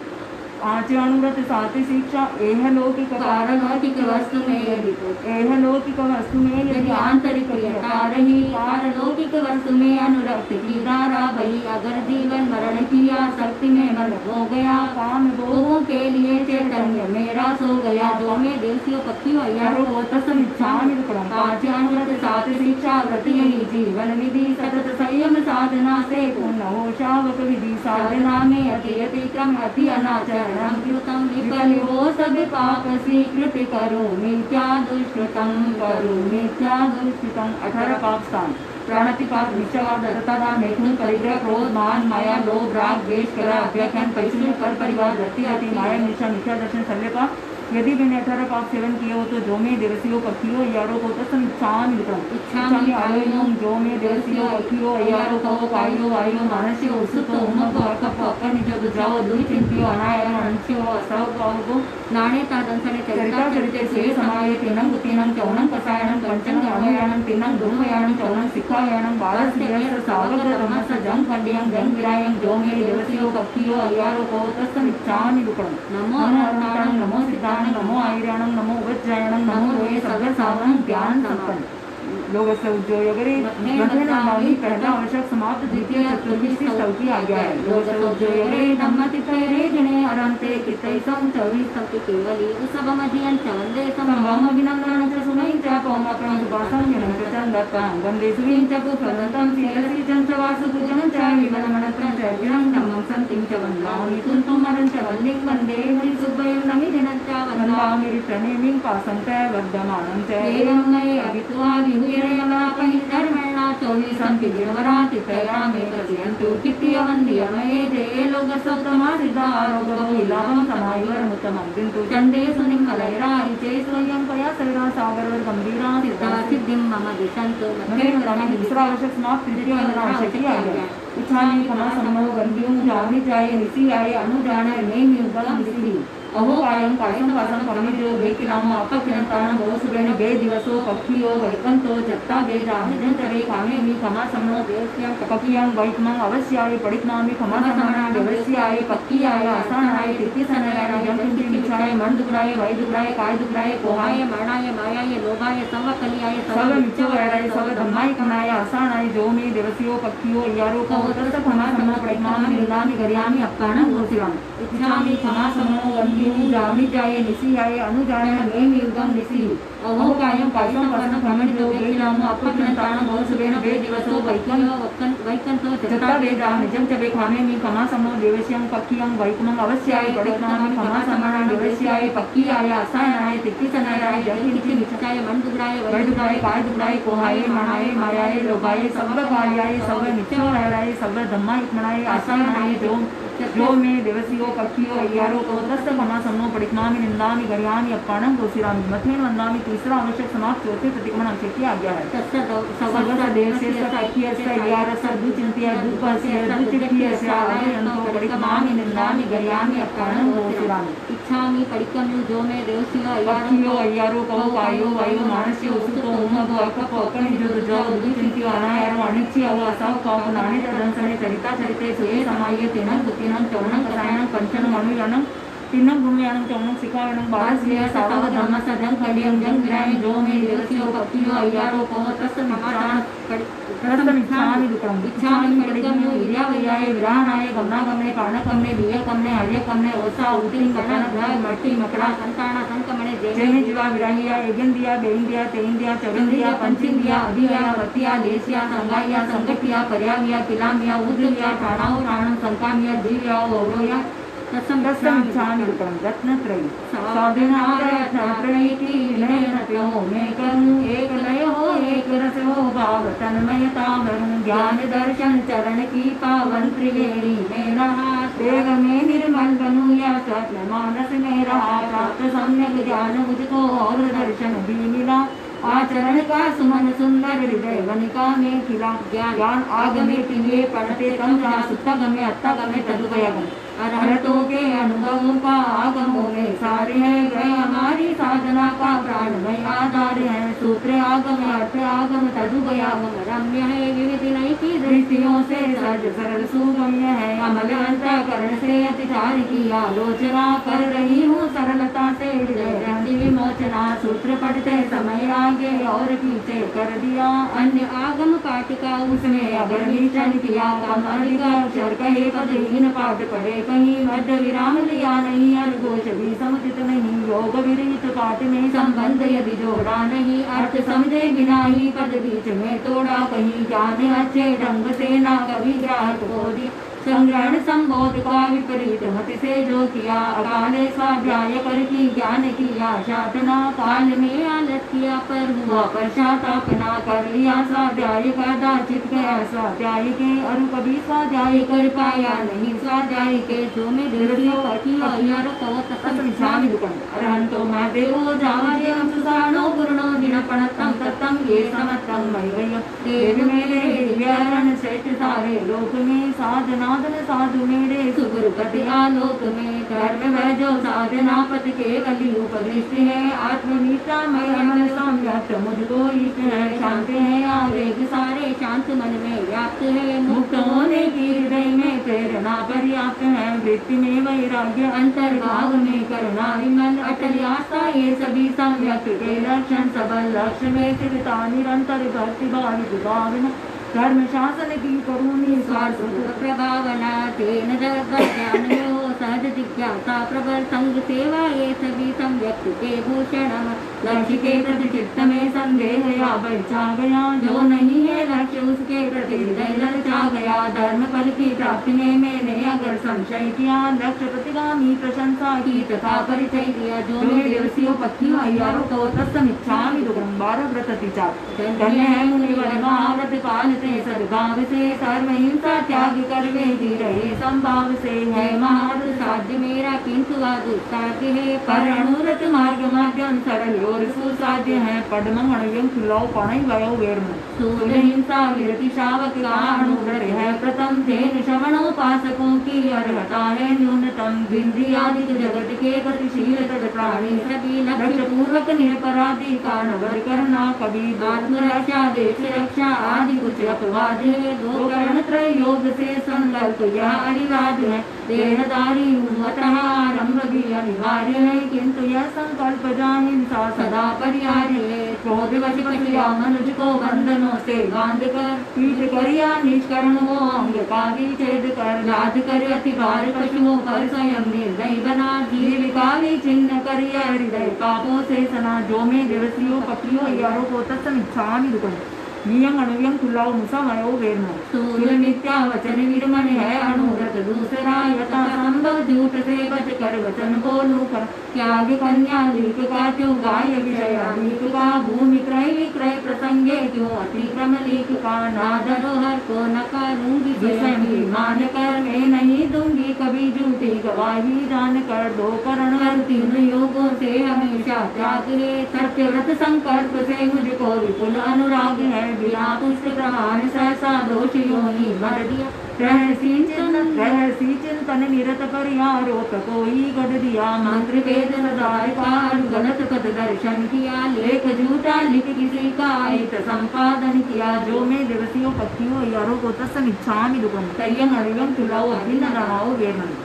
पांच अनुव्रत सात शिक्षा एह लौकिक पारलौकिक वस्तु में यदि एह लौकिक वस्तु में यदि आंतरिक क्रियता रही पारलौकिक वस्तु में अनुरक्त की धारा बही अगर जीवन मरण किया शक्ति में मन हो गया काम भोगों के लिए चैतन्य मेरा सो गया जो में देवसियों पक्षियों अय्यारों को समीक्षामि दुक्कडम। पांच अनुव्रत सात शिक्षा व्रत यही जीवन विधि सतत संयम साधना से पूर्ण हो शावक विधि साधना में अति अतिक्रम अति अनाचरण कृतम विकलो सब पाप स्वीकृति करो मिथ्या दुष्कृतम करो मिथ्या दुष्कृतम। 18 पाप स्थान प्राणातिपात विषवाद दत्तता मैथुन परिग्रह क्रोध मान माया लोभ राग द्वेष कला अभ्याख्यान परिश्रम कर परिवार रति रति माया निशा मिथ्या दर्शन शल्यपाप। यदि मैंने 18 पाप सेवन किए हो तो जो में देवसियों पक्षियों यारों को तत्सम इच्छाम इच्छामी आयोम जो में देवसियों पक्षियों यारों को कायो वायो मानसियो उत्सुतो उमको अर्कपो अकर्निजो दुजाओ दुचिंतियो अनायन अंशियो असव पावको नाणे तादंसने चरिता चरिते से समाये तीनं गुतीनं चौनं कसायनं पंचनं अमयानं तीनं धूमयानं चौनं सिखायानं बारस्यस सावक धर्मस जंग खंडियं जंग विरायं जो में देवसियों पक्षियों यारों को तत्सम इच्छामी नमो अनंतानं नमो सिद्धां नमो आयराणं नमो वज्रायणं नमो लोये सगर सावनं ज्ञान संपन्न। लोग उद्योगरे नंदावी पहला आवश्यक समाप्त द्वितीय चतुर्थी चौथी आज्ञा है। लोग उद्योगरे धम्मतितैरे जने अरंते कितैसं चौरी संति केवली उसभमधियं च वन्दे समवम अभिनन्दनं च सुमयं च पौमकं सुभासं जनं च चन्दत्तं वन्दे सुवीं च पुत्रदत्तं शीलसी च वासुपूजनं च विमलमनत्रं च विरं धम्मं सन्तिं च वन्दामि तुन्तुमरं च वल्लिं वन्दे हरिसुभयं नमिदिनं च वन्दामि रिप्रणेमिं पासं च वर्धमानं च एवं नये अभित्वा विहुय धर्मणा 24 संपिदिनवराति तैरामे कथयन्तु कित्तियवन्दियमये जये लोकसोत्तमा सिद्धा आरोग्यभोगिलाभं समायुर्मुत्तमं किन्तु चण्डेषु निम्मलैराहि चे स्वयं पया सैरा सागरवर गंभीरा सिद्धा सिद्धिं मम दिशन्तु मध्य दूसरा आवश्यक समाप्त तृतीय आवश्यक ही आ गया। इच्छामी क्षमा सम्मो गंधियों जानी चाहिए निसी आए अनुजान नेम युगम निसी अहो कायं कायं पासं परमिजो बेकिनाम अपकिनतानं बहुसुरेण बे दिवसो पक्षियो वैकंतो जत्ता बेजा निजंतरे कामे मी क्षमा सम्मो देवस्यं पक्षियं वैकमं अवश्याय पडितनामि क्षमा सम्मना देवस्याय पक्कियाय आसानाय तिथिसनयाय जंतुंति मिच्छाय मन दुखराय वै दुखराय काय दुखराय कोहाय मरणाय मायाय लोभाय सर्वकलियाय सर्व मिच्छवराय सर्व धम्माय कनाय आसानाय जो मे देवस्यो पक्षियो यारो को तत्स क्षमा सम्मो पडितनामि निंदामि गरियामि अपकानं घोषयामि इच्छामि क्षमा सम्मो जामी जाये निसी आये अनुजाय नेम युगम निसी अहो कायं कायं पासं परमिजो बेकिनाम अपकिनतानं बहुसुरेण बे दिवसो वैकंतो जत्ता बेजा निजं च बेखामे मी क्षमा सम्मो देवस्यं पक्कियं वैकुमं अवश्याय पडितनामि क्षमा सम्मना देवस्याय पक्कियाय आसानाय तिथिसनयाय जंतुंति मिच्छाय मन दुखराय वै दुखराय काय दुखराय कोहाय मनाय मायाय लोभाय सर्वकार्याय सर्व मिच्छवराय सर्व धम्माय मनाय आसानाय जो में देवसियो पक्षियो अय्यारो को तस्य क्षमा सम्मो पडितनामि निंदामि गरियामि अपकानं घोषयामि मथेन वन्दामि तीसरा आवश्यक समाप्त चौथे प्रतिक्रमण आवश्यक की आज्ञा है। सर्वस्य देवस्य पक्षियस्य अय्यारस्य दुचिंत्य दुपस्य दुचिंत्यस्य आदयन्तो पडितनामि निंदामि गरियामि अपकानं घोषयामि इच्छामि पडिकम्यु जो में देवसियो अय्यारो को कायो वायो मानस्यो उसुतो उमगो अकपो अकनिजो दुजो दुचिंत्यो अनायरो अनिच्छियो असव कौ नाने तदंसने चरिता चरिते सुये समाये तेनं गुतिनं चौनं कसायनं पंचनं अनुयानं तीनं भूमयानं चौनं सिखायनं बारस्यः सावक धर्मस्य जंग खंडियं जंग विरायं जो मे देवसियो पक्षियो अय्यारो को तत्समिच्छामि दुःखम् इच्छामि पडिकम्यो विद्यावयाय विराणाय गमनागमने पाणकमने दिव्यकमने हर्यकमने ओसा उतिं कपनग्रह मट्टी मकड़ा संताना संकमणे जैने जीवा विराहिया एगंदिया बेंदिया तेंदिया चौरंदिया पंचिंदिया अभिया वतिया देशिया संगाया संगठिया पर्यामिया पिलामिया उद्रिया प्राणाओ प्राणं संकामिया दिव्या ओरोया तत्समिच्छामि दुःखम् रत्नत्रयी साधनारत्नत्रयी की विनयनत्यो मेकं एक लय हो एक रस हो भाव तन्मयता वरुण ज्ञान दर्शन चरण की पावन त्रिवेणी में रहा देव में निर्मल बनूया स्वप्न मानस में रहा प्राप्त सम्यक ज्ञान मुझको और दर्शन भी मिला आचरण का सुमन सुंदर हृदय वनिका में खिला ज्ञान आगमे पिलिए पढ़ते तम सुत्तगमे अत्तगमे तदुपयगम अरहतों के अनुभवों का आगम में सारे है गए हमारी साधना का प्राणमय आधार है सूत्र आगम अर्थ आगम तदुपयागम रम्य है विविध नई की दृष्टियों से सहज सरल सुगम्य है अमल अंतःकरण से अतिचार की आलोचना कर रही हूँ सरलता से हृदय विमोचना सूत्र पढ़ते समय आगे और पीछे कर दिया अन्य आगम पाठ का उसमें अगर विचन किया कमल का अक्षर कहे पदहीन पाठ पढ़े कहीं मध्य विराम लिया नहीं, अर्घोष भी समुचित नहीं, योग विरहित पाठ में संबंध यदि जोड़ा नहीं, अर्थ समझे बिना ही पद बीच में तोड़ा कहीं, ज्ञान अच्छे ढंग से ना कभी ग्राहक को दी, संग्रहण संबोध का विपरीत मत से जो किया, अकाल स्वाध्याय कर की ज्ञान किया साधना, काल में आलस किया पर हुआ पश्चातापना, कर लिया स्वाध्याय का दाचित गया स्वाध्याय के, और कभी स्वाध्याय कर पाया नहीं स्वाध्याय के, जो में दृढ़ अरहंतो महादेवो जावादेवं सुसानो पूर्णो दिनपणतं तत्तं ये समत्तं मयि देव मेरे दिव्यारण श्रेष्ठ सारे लोक में, साधना साधु मेरे सुगुरुपति आलोक में, धर्म वह जो साधना पथ के कली उपदिष्ट है, आत्मनिष्ठा मय मन सम्यक्त मुझको इष्ट है, शांत है आवेग सारे शांत मन में व्याप्त है, मुक्त होने की हृदय में प्रेरणा पर्याप्त है, वृत्ति में वैराग्य अंतर्भाग में करुणा विमल, अटल आस्था ये सभी सम्यक्त के लक्षण, सबल लक्ष्य में स्थिरता निरंतर भक्ति भावित भावना, धर्म शासन की करुणी स्वार्थ प्रभावना, तेन ज्ञान में हो सहज जिज्ञासा प्रबल, संग सेवा ये सभी संव्यक्त के भूषण, लक्ष्य के प्रति चित्त में संदेह या बचा गया, जो नहीं है लक्ष्य उसके प्रति हृदय ललचा गया, धर्म फल की प्राप्ति में मैंने अगर संशय किया, लक्ष्य प्रतिगामी प्रशंसा की तथा परिचय दिया, जो मेरे दिवसियों पक्षी अय्यारों को तत्समिच्छामि दुर्गंबार व्रतति चा, धन्य है मुनिवर महाव्रत पाल से, सद्भाव से सर्वहिंसा त्याग कर वे जी रहे संभाव से, है महाव्रत साध्य मेरा किंतु दुस्साध्य है, पर अनुरत मार्ग माध्यम सरल और सुसाध्य है, पद्ममणियं खुलाओ पणई वयो वेर्म, सूल हिंसा विरति शावक का अनुग्रह है प्रथम, तेन श्रवणोपासकों की अर्हता है न्यूनतम, विंध्यादिक जगत के गतिशील तद प्राणी सभी, लक्ष्य पूर्वक निरपराधी का नगर करना कभी, आत्मरक्षा देश रक्षा आदि कुछ अपवाद है, दो कर्ण त्रय योग से संकल्प यह अनिवार्य है, देहधारी अतः आरंभ भी अनिवार्य है, किंतु यह संकल्प हिंसा सदा परिहार्य है, क्रोध वश पशिया मनुज को बंधनों से बांध कर, पीठ कर या निष्कर्ण वो अंग का विच्छेद कर, लाद कर अति भार पशुओं पर स्वयं निर्दय बना, जीविका विचिन्न कर यह हृदय पापों से सना, जो में दिवसियों पक्षियों यारों को तत्समिच्छामि दुःखम्, नियम अनुयम खुलाओ मुसा मयो वेरनो, सूल मिथ्या वचन विरमण है अनुव्रत दूसरा, यथा संभव झूठ से बच कर वचन बोलू कर, त्याग कन्या लीक का क्यों गाय विषय लीक का, भूमि क्रय विक्रय प्रसंगे क्यों अतिक्रम लीक का, ना धरोहर को न करूंगी विषय मान कर, मैं नहीं दूंगी कभी झूठी गवाही जान कर, दो करण तीन योगों से हमेशा त्याग है, सत्यव्रत संकल्प से मुझको विपुल अनुराग है, बिना पुष्ट प्रमाण सहसा दोष योनि भर दिया, रहसी चिंतन निरत कर रोक कोई गढ़ दिया, मंत्र वेद हृदय का गलत पद दर्शन किया, लेख झूठा लिख किसी का हित संपादन किया, जो में दिवसियों पक्षियों यारों को तत्समिच्छामि दुःखम्, तय्यं अनियं तुलाओ अभिन्न रमाओ वेर्मन्,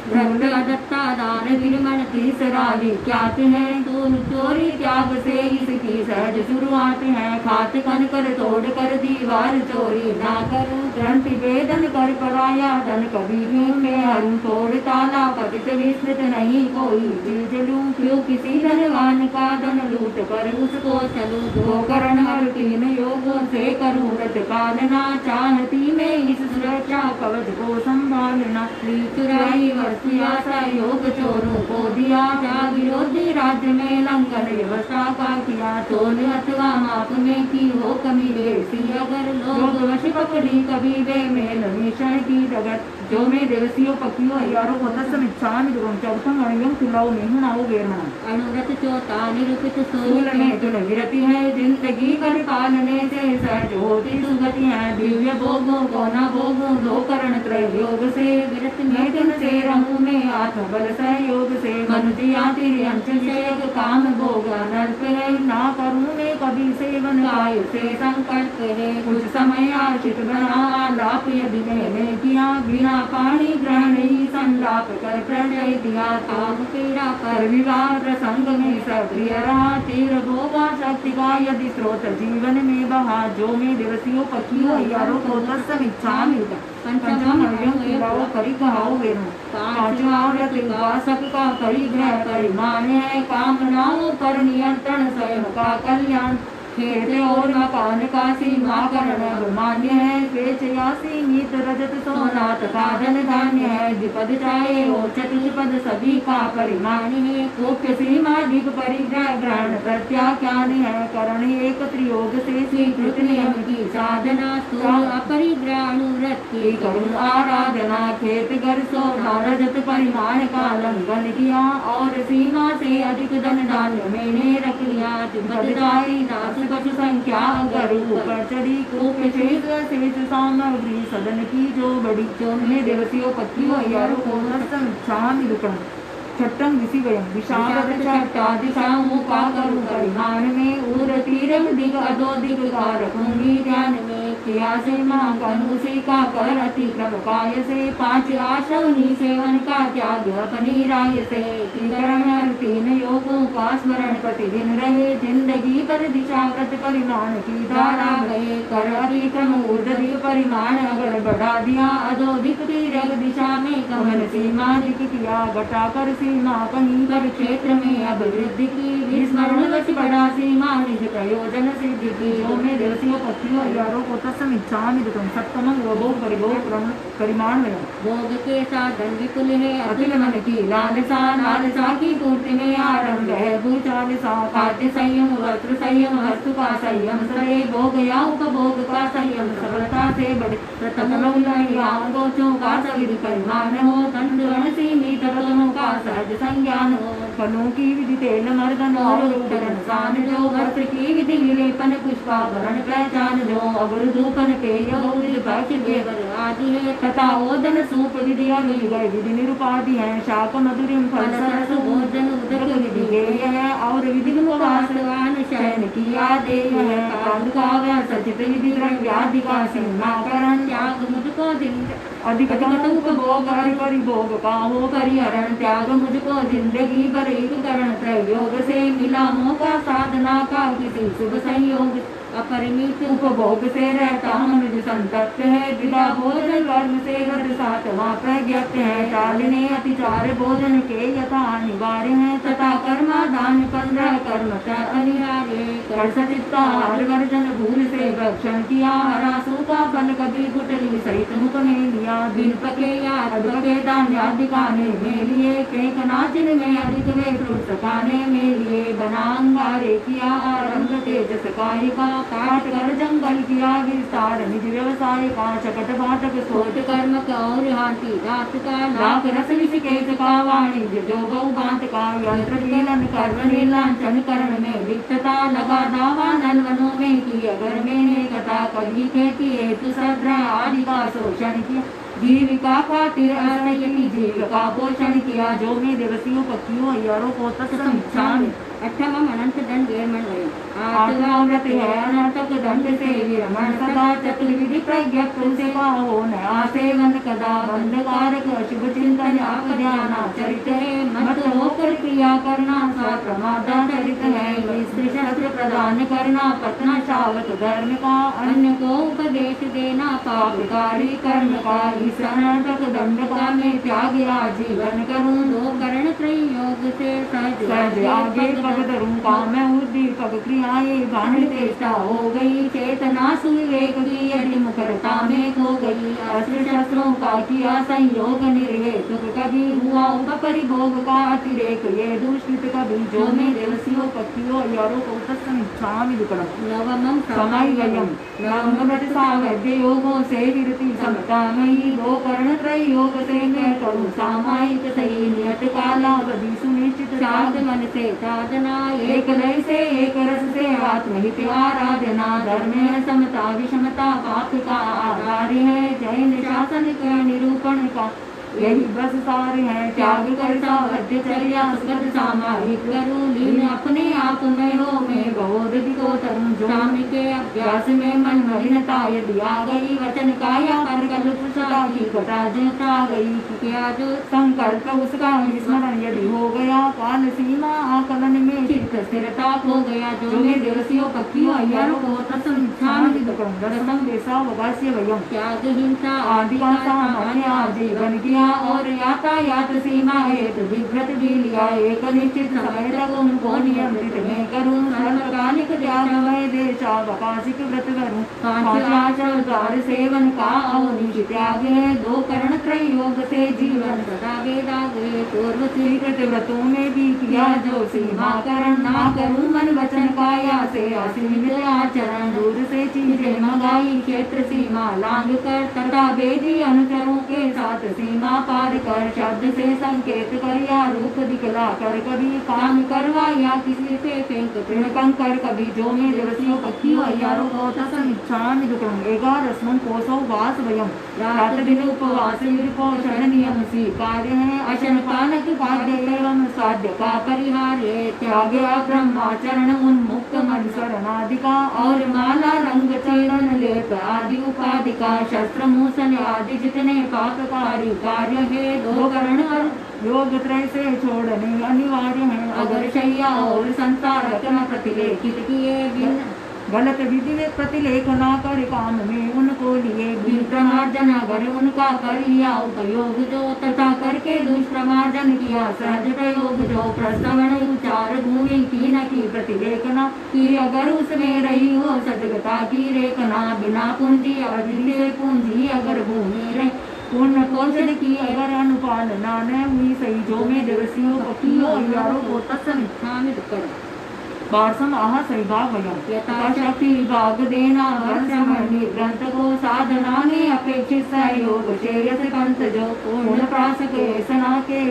दत्ता दान विरमण तीसरा विख्यात है, दोनों चोरी त्याग से इसकी सहज शुरुआत है, खात कन कर तोड़ कर दीवार चोरी ना करूं, ग्रंथि वेदन कर पराया धन कभी भी मैं हरू, तोड़ ताला पतित विस्मृत नहीं कोई चीज लूं, क्यों किसी धनवान का धन लूट कर उसको चलूं, दो करण हर तीन योगों से करूं व्रत पालना, चाहती मैं इस सुरक्षा कवच को संभालना, चुराई आशा योग चोरों को दिया, जा विरोधी राज्य में लंघन व्यवस्था का किया, तोल अथवा माप में की हो कमी बेसी अगर, लोग वश पकड़ी कभी वे मेल मिश्रण की जगत, जो में देवसियों पक्षियों अय्यारों को तत्समिच्छामि दुःखम्, चौथम अणियं तुलाओ मेहुनाओ वेर्मणम्, अनुव्रत चौथा निरूपित सूल में तुल विरति है, जिंदगी कर पालने से सहज होती सुगति है, दिव्य भोगों को न भोगों, दो करण त्रय योग से विरत में तुम से रहूं मैं आत्मबल सहयोग से, मनुष्य अंशेक काम भोग अनर्थ है, ना करूं मैं कभी सेवन आयु से संकल्प है, कुछ समय आशित बना लाप यदि मैंने किया, बिना पानी ग्रहण ही संलाप कर प्रलय दिया, काम पीड़ा पर विवाह प्रसंग में सक्रिय रहा, तीर भोगा शक्ति का यदि स्रोत जीवन में बहा, जो में दिवसियों पक्षियों अय्यारों को तत्समिच्छामि दुःखम्, पंचम अणियं तुलाओ परिक कहो वे पांचवा व्रत उपासक का परिग्रह परिमाण है, कामनाओं पर नियंत्रण स्वयं का कल्याण, खेत और मकान का सीमाकरण अभिमान्य है, स्वेच्छया सीमित रजत सोना तथा धन धान्य है, द्विपद चाहे और चतुष्पद सभी का परिमाण है, कोप्य सीमा अधिक परिग्रह ग्रहण प्रत्याख्यान है, करण एक त्रियोग से स्वीकृत नियम की साधना, स्थूल अपरिग्रह अनुव्रत की करुण आराधना, खेत घर सोना रजत परिमाण का लंघन किया और सीमा से अधिक धन धान्य मैंने रख लिया, द्विपद चाहे दास पशु संख्या गरु पर चढ़ी, कूप शेष सामग्री सदन की जो बड़ी, जो में देवतियों पत्नियों यारों को छामी दुकन छट्टम दिशी वयम विशारद छट्टा दिशाओं का करूं परिमाण में, उर तीरम दिग अधो दिग का रखूंगी ध्यान में, किया से महाकन उसी का कर अतिक्रम काय से, पांच आशवनी सेवन का त्याग अपनी राय से, त्रिकरण तीन योगों का स्मरण प्रतिदिन रहे, जिंदगी पर दिशा व्रत परिमाण की धारा गए, कर अतिक्रम ऊर्ध्व परिमाण अगर बढ़ा दिया, अधोधिक तीरग दिशा में कमल सीमा अधिक किया, घटाकर सीमा कहीं पर क्षेत्र में अभिवृद्धि की, विस्मरण वश बढ़ा सीमा निज प्रयोजन सिद्धि की, जो में देवतियों पत्नियों यारों को तत्समिच्छामि दुतम सत्तमं भोग परिभोग परिमाण में, भोग के साधन विपुल है अतुल मन की लालसा, लालसा की पूर्ति में आरंभ है भूचालसा, खाद्य संयम वस्त्र संयम वस्तु का संयम सरे, भोग या उपभोग का संयम सफलता से बढ़े, प्रथम गोचों का सविधि परिमाण हो, तंत्रण सीमित रत्नों का सहज संज्ञान हो, फलों की विधि तेल मर्दन और उदरन सान जो, वस्त्र की विधि विलेपन पुष्पाभरण पहचान जो, अगर धूपन पेय आदि है, तथा ओदन सूप विधि विधि निरुपाधि है, शाक मधुरिम फल सरस भोजन उदक विधि गेय है, और विधि वासवान शयन की आदेय है, पादुका सचित विधि द्रव्यादि का सीमाकरण, त्याग मुझको दिन अधिकतम उपभोग परिभोग का हो परिहरण, त्याग मुझको जिंदगी पर एक करण प्रयोग से मिला मौका, साधना का किसी शुभ संयोग, अपरिमित उपभोग से रहता मनुज संतप्त है, विदा भोजन कर्म से गत सातवां प्रज्ञप्त है, टालने अतिचार भोजन के यथा अनिवार्य है, तथा कर्मादान 15 कर्मतः अनिवार्य, कर सचित्ता वर्जन भूल से भक्षण किया, हरासु का फल कभी गुटली सहित मुख में लिया, दिन पके या अधपके धान्यादि खाने में लिए, केक नाचिन में अधिक वे फ्रूट खाने में लिए, बना अंगारे किया आरंभ तेजस कायिका, काट कर जंगल किया विस्तार निज व्यवसाय का, चकट भाटक सोच कर्म का और हाथी जात का, लाख रस विषकेश का वाणिज्य जो बहुभांत का, यंत्र कीलन कर्म नीलांचन करण में लिप्तता, लगा दावा नलवनों में की अगर मैंने कथा, कभी खेती हेतु सद्रा आदि का शोषण किया, जीविका खातिर असह्य जीव का पोषण किया, जो में देवसियों पक्षियों अय्यारों को तत्समिच्छामि, अठमम अनंत दंड वयम, आठवां व्रत है अनर्थक दंड से विरमण सदा, चतुर्विधि प्रज्ञप्त से पाहो नया सेवन कदा, बंधकारक शुभ चिंतन आप ध्यान चरित है, मत होकर क्रिया करना सा प्रमादाचरित है, स्त्री शस्त्र प्रदान करना पतना शावक धर्म का, अन्य को उपदेश देना पापकारी कर्म का, इस अनर्थक दंड का मैं त्याग आजीवन करूं, दो करण त्रयोग से सहज आगे भगत रूपा मैं उद्दीपक क्रियाएं बाण चेष्टा हो गई, चेतना सुविवेक की यदि मुखरता में खो गई, अस्त्र शस्त्रों का किया संयोग निर्हेतुक कभी हुआ उपपरिभोग का अतिरेक ये दुष्कृत कभी, जो में देवसियों पक्षियों अय्यारों को तत्समिच्छामि दुक्कडम, नवमं समय वयम नवमृत सावध्य योगों से विरति समतामयी, दो कर्ण त्रय योग से मैं करूं सामायिक सही, नियत कालावधि सुनिश्चित साध मन से साधना, एक लय से एक रस से आत्महित आराधना, धर्म समता विषमता पाप का आधार है, जैन शासन के निरूपण का यही बस सार है, त्याग कर सावध्य चर्या सुगत सामाहिक करूं, लीन अपने आप में हो मैं बहुत को तरुण, स्वामी के अभ्यास में मन मलिनता यदि आ गई, वचन काया पर कल्प सदा की घटा जोता गई, क्या जो संकल्प उसका स्मरण यदि हो गया, काल सीमा आकलन में चित्त स्थिरता खो गया, जो में देवसियों पक्षियों अय्यारों को तत्समिच्छामि दुकम दसम देशा वगास्य वयम त्याग हिंसा आदि का सामान्य जीवन किया और यातायात सीमा हेतु विव्रत भी लिया। एक निश्चित समय तक उनको नियमित में करूँ सर्वकालिक त्याग में देशावकाशिक व्रत करूँ। पांचाचार सेवन का अवनिश त्याग है। दो करण त्रय योग से जीवन सदा वेदागे। पूर्व स्वीकृत व्रतों में भी किया जो सीमा करण ना करूँ मन वचन काया से असीमित आचरण। दूर से चीजें मंगाई क्षेत्र सीमा लांग कर तथा वेदी अनुचरों के साथ सीमा पार कर शब्द से संकेत कर या रूप दिखला कर कभी काम करवा या किसी से फेंक कंकर कभी जो में दिवसियों पक्षियों अयारों को तसमिच्छान दुकम 11 कोसौ वास वयम रात दिन उपवास निर्पोषण नियम स्वीकार्य है। अशन पानक पाद्य एवं साध्य का परिहार्य त्याग ब्रह्माचरण उन्मुक्त मन शरणादिका और माला रंग चरण लेप आदि उपाधि का शस्त्र मूसल आदि जितने पापकारी कार्य है। दो करण योग त्रय से छोड़ने अनिवार्य है। अगर शैया और संसार रचना प्रतिलेखित किए बिन गलत विधि में प्रतिलेख न कर काम में उनको लिए दुष्प्रमार्जन अगर उनका कर लिया उपयोग जो तथा करके दुष्प्रमार्जन किया सहज प्रयोग जो प्रश्रवण उच्चार भूमि की न की प्रतिलेखना की अगर उसमें रही हो सजगता की रेखना बिना पूंजी अवधि से पूंजी अगर भूमि रही पूर्ण कौशल की अगर अनुपालना न हुई सही जो में दिवसियों पक्षियों अयारों को तत्समिच्छा में कर पार्सम आह सैभाग वयम यथाशक्ति भाग देना वर्षमणि ग्रंथ को साधना में अपेक्षित सहयोग श्रेयस पंथ जो पूर्ण प्रास के सना के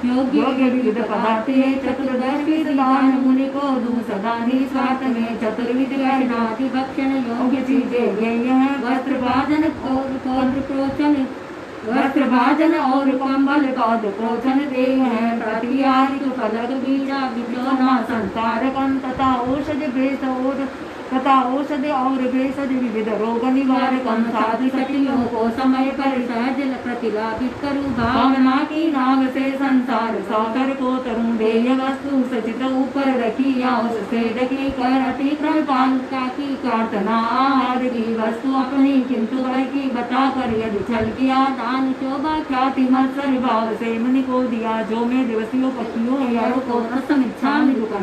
योग्य विविध पदार्थे चतुर्दशी दान मुनि को दू सदा निस्वार्थ में चतुर्विध गहनाति भक्षण योग्य चीजें ये है वस्त्र भाजन प्रोचन वस्त्र भाजन और कंबल पाद पोषण दे है। प्रतिहारिक फलक बीजा बिचौना संतारकम तथा औषध भेष और भेषज विविध रोग निवारकम साधु सखियों को समय पर सहज प्रतिलाभित करूँ। भावना की नाव से संसार सागर को तरुण देय वस्तु सचित ऊपर रखी या उससे ढकी कर अतिक्रम पालता की प्रार्थना आहार की वस्तु अपनी किंतु कर की बता कर यदि छल किया दान शोभा ख्याति मत्सर भाव से मुनि को दिया जो में दिवसियों पक्षियों यारों को समिच्छा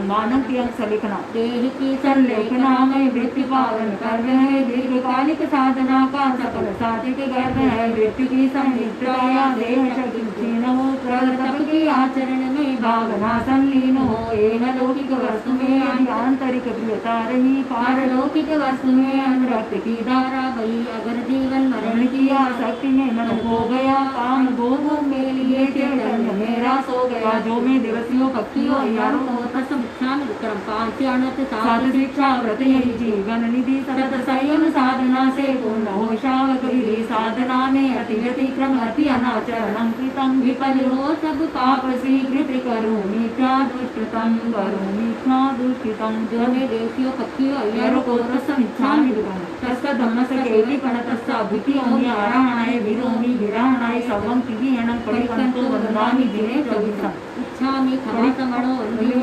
मानव की अंश लिखना देह की संलेखना वृत्ति पालन कर्म है। दीर्घकालिक साधना का सकल साधिक गर्भ है। वृत्ति की संयुक्तया देह शक्ति क्षीण हो तप की आचरण में भावना संलीन हो। एह लौकिक वस्तु में आंतरिक प्रियता रही पारलौकिक वस्तु में अनुरक्त की धारा बही। अगर जीवन मरण की आसक्ति में मन हो गया काम भोगों में लिए चैतन्य मेरा सो गया जो में दिवसियों पक्षियों यारों को तत्समिच्छामि विक्रम पांचानत साधु शिक्षा व्रत यही जीवन निधि सतत संयम साधना से पूर्ण हो शावक विधि साधना में अति व्यतिक्रम अति अनाचरणं कृतं विफल हो सब पाप स्वीकृत करोमि क्या दुष्कृतं करोमि क्या दुष्कृतं जो में देशियों पक्षियों अय्यरों को तत्समिच्छामि विक्रम तस्य धम्मस्य केलिपण तस्य अभितियोमि आराहणाय विरोमि विराहणाय सर्वं किहिणं परिकंतो वदनामि दिने चौबीसा इच्छामि खमासमणो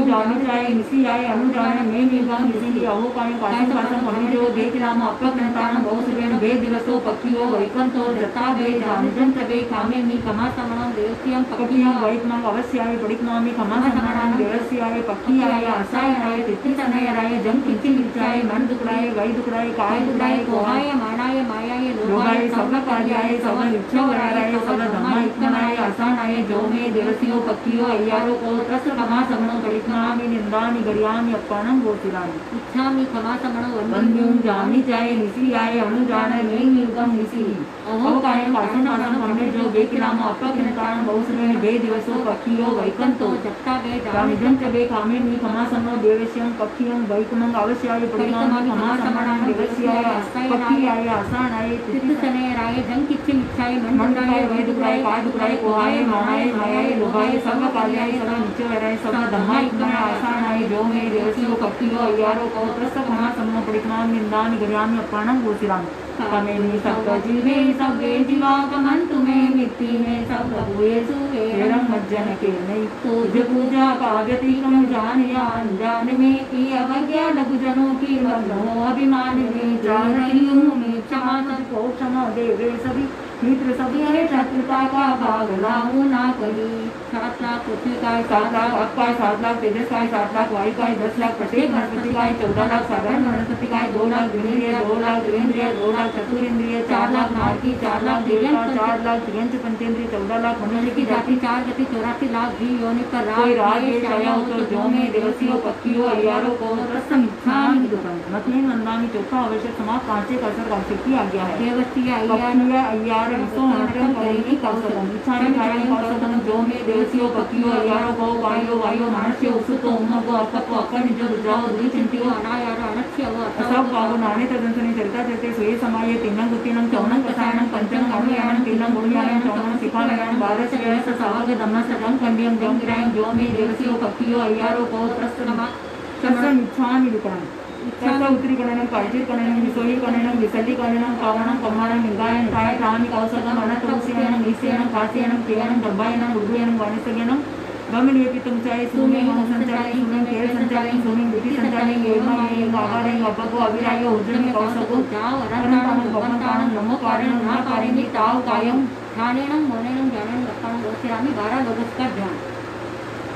जानी जाए निसी आए अनुजान में निगम निसी अहो पाए पासन पासन हमें जो देख राम अपग्रंथान बहुसुरेण बे दिवसो पक्षियो वैकंतो जता बे जानजन तबे कामे मी खमासमणो देवस्यं पक्षियं वैकमं अवस्याय पडिकमामि खमासमणं देवस्याय पक्षियाय आसायाय तिथिसनयराय जम किंचिन विचाय मन दुकड़ाय वै दुकड़ाय काय दुकड़ाय कोहाय मानाय मायाय लोभाय सर्व कार्याय सर्व इच्छोवराय सर्व धम्माय आसानाय जो में देवसियो पक्षियो अय्यारो को तस् खमासमणो पडिकमामि निंदानि गरियामि अपनं गोतिरामि इच्छामि खमासमणो वंद्युं जानी जाए निसी आए अनुजान में युगम निसी अहो काय पासन पासन हमें जो बेकिराम अपग्रंथान बहुसुरेण बे दिवसो पक्षियो वैकंतो जत्ता बे जानिजन चबे कामे मी खमासमणो देवस्यं पक्षियं वैकमं अवस्याय पडिकमामि खमासमणं देवस्याय पक्षियाय आसानाय तिथिसनयराय जं किच्चिम इच्छाय मनमंडाय वैदुकराय कादुकराय कोहाय मानाय मायाय लोभाय सर्व कार्याय सर्व निचवराय सर्व धम्माय आसानाय जो में देवसियो पक्षियो अय्यारो को तस्य खमासमणो पडिकमामि निंदानि गरियामि अपनं गोतिरामि कमेनि सप्तजीवे सव्ये जीवागमन्तु मे मित्तिमे सप्तभूयेषु एरं मज्जन के नहीं तुझ पूजा काव्यतिकम जानियान जान में की अवज्ञा लघु जनों की मग्नो अभिमान में जान रही हूँ मैं क्षमा सबको क्षमा देवे सभी मित्र सभी है शत्रुता का भाग लाऊ ना कही 7 लाख पृथ्वी का 7 लाख अप का 7 लाख तेजस का 7 लाख वायु का 10 लाख प्रत्येक वनस्पति का 14 लाख साधारण वनस्पति का 2 लाख द्विंद्रिय 2 लाख द्विंद्रिय 2 लाख चतुरिंद्रिय 4 लाख नारकी 4 लाख देवता 4 लाख त्रियंच पंचेंद्रिय 14 लाख मनुष्य की जाति 4 गति 84 लाख जीव योनि पर राज छाया हो तो जो में देवसियों पक्षियों अयारों को रसमिच्छामि दुखम मतलब नंदामी चौथा आवश्यक समाप्त पांचे कसर कौशिक की आज्ञा है देवसिया अय्यार विसो नटम करेनी कौशलम इच्छामि कार्य कौशलम जो में देवसियों पक्षियों अयारों को वायु वायु मनुष्य उसुतो उमगो अपको अपन जो रुजाओ दुई चिंतियो अनायार अनक्ष्य वो सब भाव नाने तदंतने चलता चलते सोये समाये तीनंग गुतिनंग चौनंग कसायनंग पंचंग अनुयानंग तीनंग गुणयानंग चौनंग सिखालयनंग बारस श्रेयस सावग धम्म सदं कंडियम जम गिरायं जो में देवसियों पक्षियों अयारों को प्रसन्नमा सत्संग इच्छामि दुकरम सत्ता उत्तरी करणं काळजीर करणं विसोही करणं विसली करणं कावणं कम्माणं निगायं ताय त्राणी कौसगम अनतोसियनं निसेनं कासियनं केयनं दब्बायनं उर्दुयनं वाणिसगनं गमनियति तुमचाय सुमे संचालय सुमे केर संचालय सुमे बुद्धि संचालय योजना में आवारय अपको अविराय उज्जन कौसगो जाव अरंतानं भवंतानं नमो कारणं ना कारिणी ताव कायं ध्यानेनं मोनेनं ज्ञानेनं लक्षणं गोचरामि 12 लोगस का ध्यान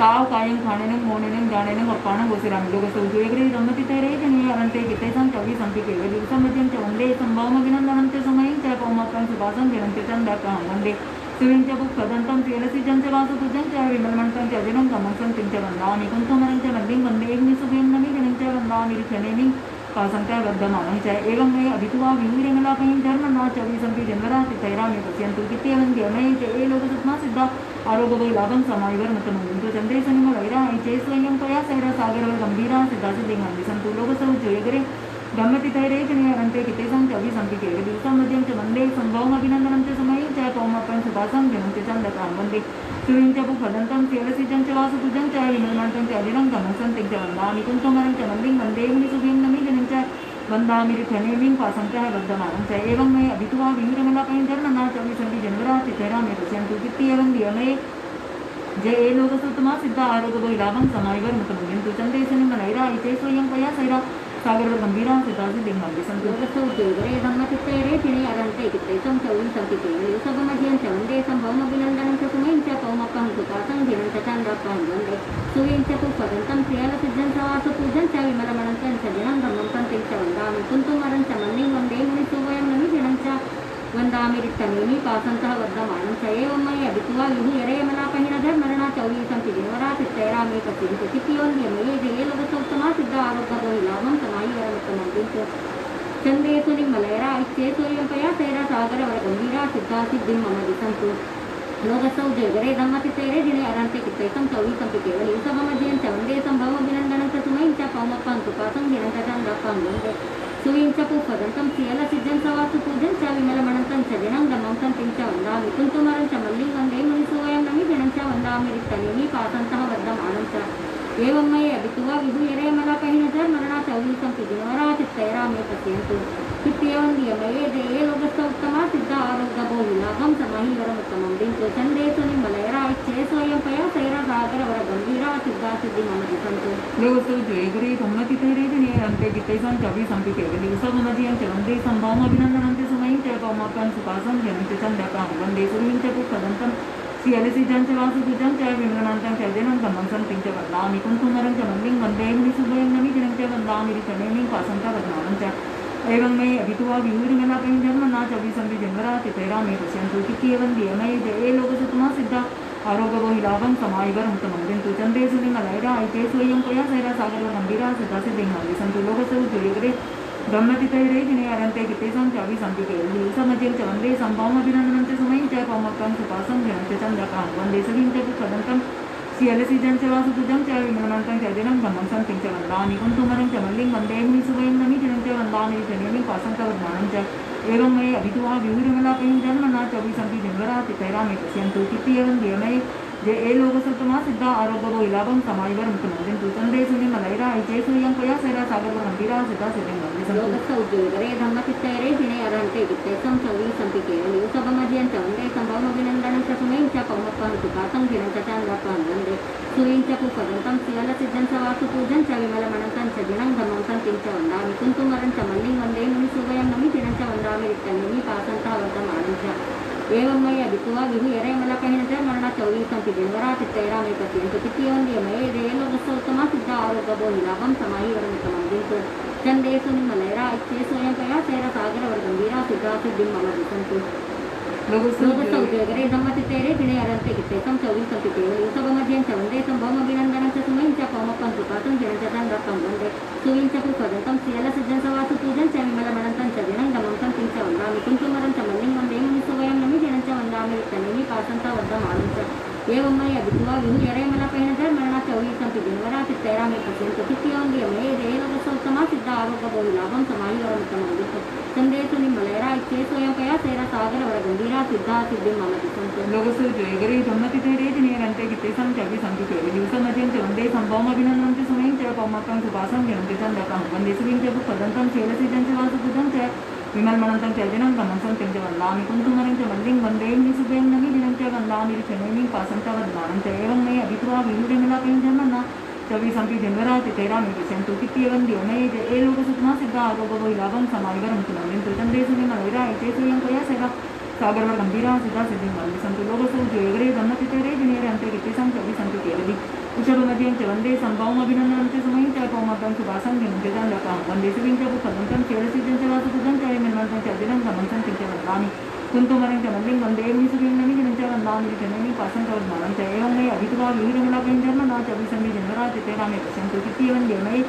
ताव कायं खानेनं मोनेनं जानेनं अप्पानं गोचरामि लोगस उज्जयग्रे रमति तैरे जने अरंते कितेसं कवि संपिके दिवसमध्यं च वन्दे संभवम विनन्दनं च समयं च पौमतं सुभासं विनन्ते चन्दकं वन्दे शिवंच बुक्खदंतं तेलसि जंच वासु तुजं च विमलमन्तं च अजनं गमनं तिंच वन्दामि कुन्तुमरं च वन्दे वन्देग्नि सुभें नमि जनं च वन्दामि रिचनेमि कासंत्य वर्धमानं च एवं मे अभितुवा विहुरंगलापयं धर्मना च विसंपि जन्मरा तिथैरामि पश्यन्तु कित्यवन्द्य मे च ए लोकसत्मा सिद्धा आरोग्य लाभं समायवर मतमन्तु चन्द्रेशनिम वैरा ऐचे स्वयं पया सैरा सागर गंभीरा सिद्धा सिद्धिं संतु लोकसौ जयगरे गम्यति तैरे जने अरंते कितेसं च विसंपिके दिवसमध्यं च वन्दे संभवम् अभिनन्दनं च समयं च पौमपं सुभासं जनं च चन्दकां वन्दे शिवं च बुक्खदन्तं तेलसि जं च वासु तुजं च विमलमन्तं च अजिरं गमनं तिं च वन्दामि कुन्तुमरं च वन्दिं वन्देग्नि सुभीं नमि जनं च वन्दामि रिथनेमिं पासन्तः वर्धमानं च एवं मे अभितुवा विहुरमलापयं धर्मना च विसन्ति जनवरा तिथैरामि पश्यन्तु कित्येवं दियमे जय ए लोकसत्तमा सिद्ध आरोग्य लाभं समायवर मतमन्तु चन्द्रेशनिम नैरा इचे स्वयं पया सैरा सागर गंभीरा सिद्धा सिद्धिं संतु लोकसौ जयगरे धम्मचित्तैरे तिणे अरन्ते कित्तेसं चौं संपिके युसगमध्यं च वन्दे संभवम् अभिनन्दनं च सुमयं च पौमपं सुपासं धिनं च चन्द्रपं वन्दे सुयं च पुष्पदन्तं श्रियलसिद्धं च वासु पूजं च विमलमनन्तं च दिनं धम्मं तिं च वन्दामि कुन्तुमरं च मन्निं वन्दे मुनिसुवयं नमि दिनं च वन्दामि रिक्तनेमि पासन्तः वर्धमानं च एवं मयि अभितुवा विहुरयमलापहिनधर्मरणा चौरी संपि जनवरा तिथैरामि पश्यन्तु कित्यवन्द्यमये जये लोकसोत्तमा सिद्ध आरोग्य लाभं समायिवरमुत्तमं चन्देषु निम्मलयरा इच्छेषु एवं पया सैरा सागर वरगम्भीरा सिद्धा सिद्धिं मम दिसन्तु लोकसौ जयगरे धम्मतितैरे जिने अरन्ते कित्तेसं चौरी संपि केवल युसगमध्यं च वन्दे संभवमभिनन्दनं च सुमयं च पौमपं सुपासं धिनं च चन्द्रपं वन्दे सुयं च पुष्पदन्तं श्रियलसिद्धं च वासु पूजं च विमलमनन्तं च दिनं गमनं तिं च वन्दामि कुन्तुमरं च मल्लिं वन्दे मुनिसुवयं नमि जनं च वन्दामि रिक्तनेमि पासन्तः वर्धमानं च एवं मयि अभितुवा विहुरयमलापहिनधर्मरणा चौरी संपि जनवरा तिथैरामि पश्यन्तु कित्यवन्द्यमये जये लोकस्य उत्तमा सिद्ध आरोग्य लाभं समाहिवरमुत्तमं दिन्तु चन्द्रेषु निम्मलयरा इच्छे स्वयं पया सैरा सागर वरगम्भीरा सिद्धा सिद्धि मम दिसन्तु लोकसौ जयगरे धम्मतितैरे जने अरन्ते कित्तेसं च विसंपिके दिवसमध्यं च वन्दे संभवम् अभिनन्दनं च सुमयं च पौमपं सुपासं जनं च चन्दकां वन्दे सुरं च पुष्पदन्तं श्रियलसि जं च वासु तुजं च विमलमन्तं च अजनं गमनं तिं च वन्दामि कुन्तुमरं च वन्दिं वन्दे मुनिसुभयं नमि जनं च वन्दामि रिचनेमिं पासन्तः वर्धमानं च एवं मे अभितुवा विहुरमलापयं धर्मना च विसंपि जनवरा तिथैरामि पश्यन्तु कित्यवन्द्यमये जये लोकसत्तमा सिद्धा आरोग्य लाभं समायिवरमुत्तमं दिन्तु चन्द्रेषु निम्मलयरा ऐचे स्वयं पया सैरा सागर गंभीरा सिद्धा सिद्धिं संतु लोकसौ जयगरे धम्मतितैरे जिने अरन्ते कित्तेसं च विसंपिके युसमध्यं च वन्दे संभवमभिनन्दनं च सुमयं च पौमपं सुपासं धिनं च चन्द्रकां वन्दे सुरीं च पुष्पदन्तं श्रियलसिद्धं च वासु तुजं च विमलमन्तं च अजनं गमनं तिं च वन्दामि कुन्तुमरं च मल्लिं वन्दे मुनिसुवयं नमि जनं च वन्दामि रिचनेमि पासन्तः वर्धमानं च एवं मयि अभितुवा विहुरमलापयं धर्मना च विसंपि जनवरा तिथैरामि पश्यन्तु कित्यवन्द्यमये जे ए लोकसुतमा सिद्ध आरोग्य वैलाभम समाईवर मुख्यमंत्री चंदेशुनि मलैरा ऐचेसुयं पया सैरा सागर गंभीरा सिद्धा सिद्धिं मंदिर लोकसौद्योगरे धम्मचित्तैरे जिने अरहन्ते गित्तैसं चौरी संपिकेवलि उसभमज्यं च वन्दे सम्भवमभिनन्दनं च सुमैं च पौमप्पं सुपातं गिनं च चान्द्रपं वन्दे सुयं च पुपदन्तं सियलसिद्धं च वासुपूजं च विमलमणन्तं च जिनं धर्मं सन्तिं च वन्दामि कुन्तुमरं च मल्लिं वन्दे मुनिसुवयं नमि जिनं च वन्दामि रिक्तन्निमि पासन्तः वर्तमानं च एवं मयि अभितुवा विहु यरे मला कहिन च मरणा चौरी संपि दिनवरा चित्तैरा मे पतियन्तु कित्यवन्दे मये देलोकस्य उत्तमा सिद्ध आरोग्य बोहिलाभं समाहि वरमितमं दिन्तु चंदेशु मलैरा इच्छेसोयं पया सैरा सागर वर्गंभीरा सिद्धा सिद्धिं मम दिसन्तु लोकसौद्योगरे धम्मचित्तैरे जिने अरन्ते गित्तैसं चौरी संपिकेवलि उसभमज्यं च वन्दे सम्भवमभिनन्दनं च सुमैं च पौमप्पं सुपातं जिनं च चान्द्रपं वन्दे सुयं च पुपदन्तं सियलसिद्धं च वासुपूजं च विमलमणन्तं च जिनं धमं सन्तिं च वन्दामि कुन्तुमरं च मल्लिं वन्दे मुनिसुवयं नमि जिनं च वन्दामि रिक्तन्निमि पासन्तः वर्धमानं च एवं मयि अभितुवा विहु यरे मला कहिन च मरणा चौरी संपि दिनवरा चित्तैरा मे पतियन्तु कित्यवन्दे मये देलोकस्य उत्तमा सिद्ध आरोग्य बोहिलाभं समाहि वरमितमं दिन्तु चंदेशुनि मलैरा इच्छेसोयं पया सैरा सागर वरगंभीरा सिद्धा सिद्धिं मम दिसन्तु लोकसुजयगरे धम्मचित्तैरे जिनेरन्ते गित्तैसं चौरी संपिकेवलि दिवसमज्यं च वन्दे सम्भवमभिनन्दनं च सुमैं च पौमप्पं सुपासं गिनं च चान्द्रपं वन्दे सुयं च पुपदन्तं सियलसिद्धं च वासुपूजं च विमलमणन्तं च जिनं धम्मं सन्तिं च वन्दामि कुन्तुमरं च मल्लिं वन्दे मुनिसुवयं नमि जिनं च वन्दामि रिक्तन्निमि पासन्तः वर्धमानं च एवं मयि अभितुवा विहु यरे मला कहिन च मरणा चौरी संपि दिनवरा चित्तैरा मे पतियन्तु कित्यवन्दे मये ए लोकसुतमा सिद्ध आरोग्य वैलाभं समाईवर मुख्यमंत्री चंदेशुनि मलैरा ऐचेसुयं पया सैरा सागर गंभीरा सिद्धा सिद्धिं मंदिर सन्तु लोकसौद्योगरे धम्मचित्तैरे जिनेरन्ते गित्तैसं चौरी संपिकेवलि उसभमज्यं च वन्दे सम्भवमभिनन्दनं च सुमैं च पौमप्पं सुपासं गिनं च चान्द्रपं वन्दे सुयं च पुपदन्तं सियलसिद्धं च वासुपूजं च विमलमणन्तं च जिनं धमं सन्तिं च वन्दामि कुन्तुमरं च मल्लिं वन्दे मुनिसुवयं नमि जिनं च वन्दामि रिक्तन्निमि पासन्तः वर्धमानं च एवं मयि अभितुवा विहु यरे मला कहिन च मरणा चौरी संपि दिनवरा चित्तैरा मे पतियन्तु कित्यवन्दे मये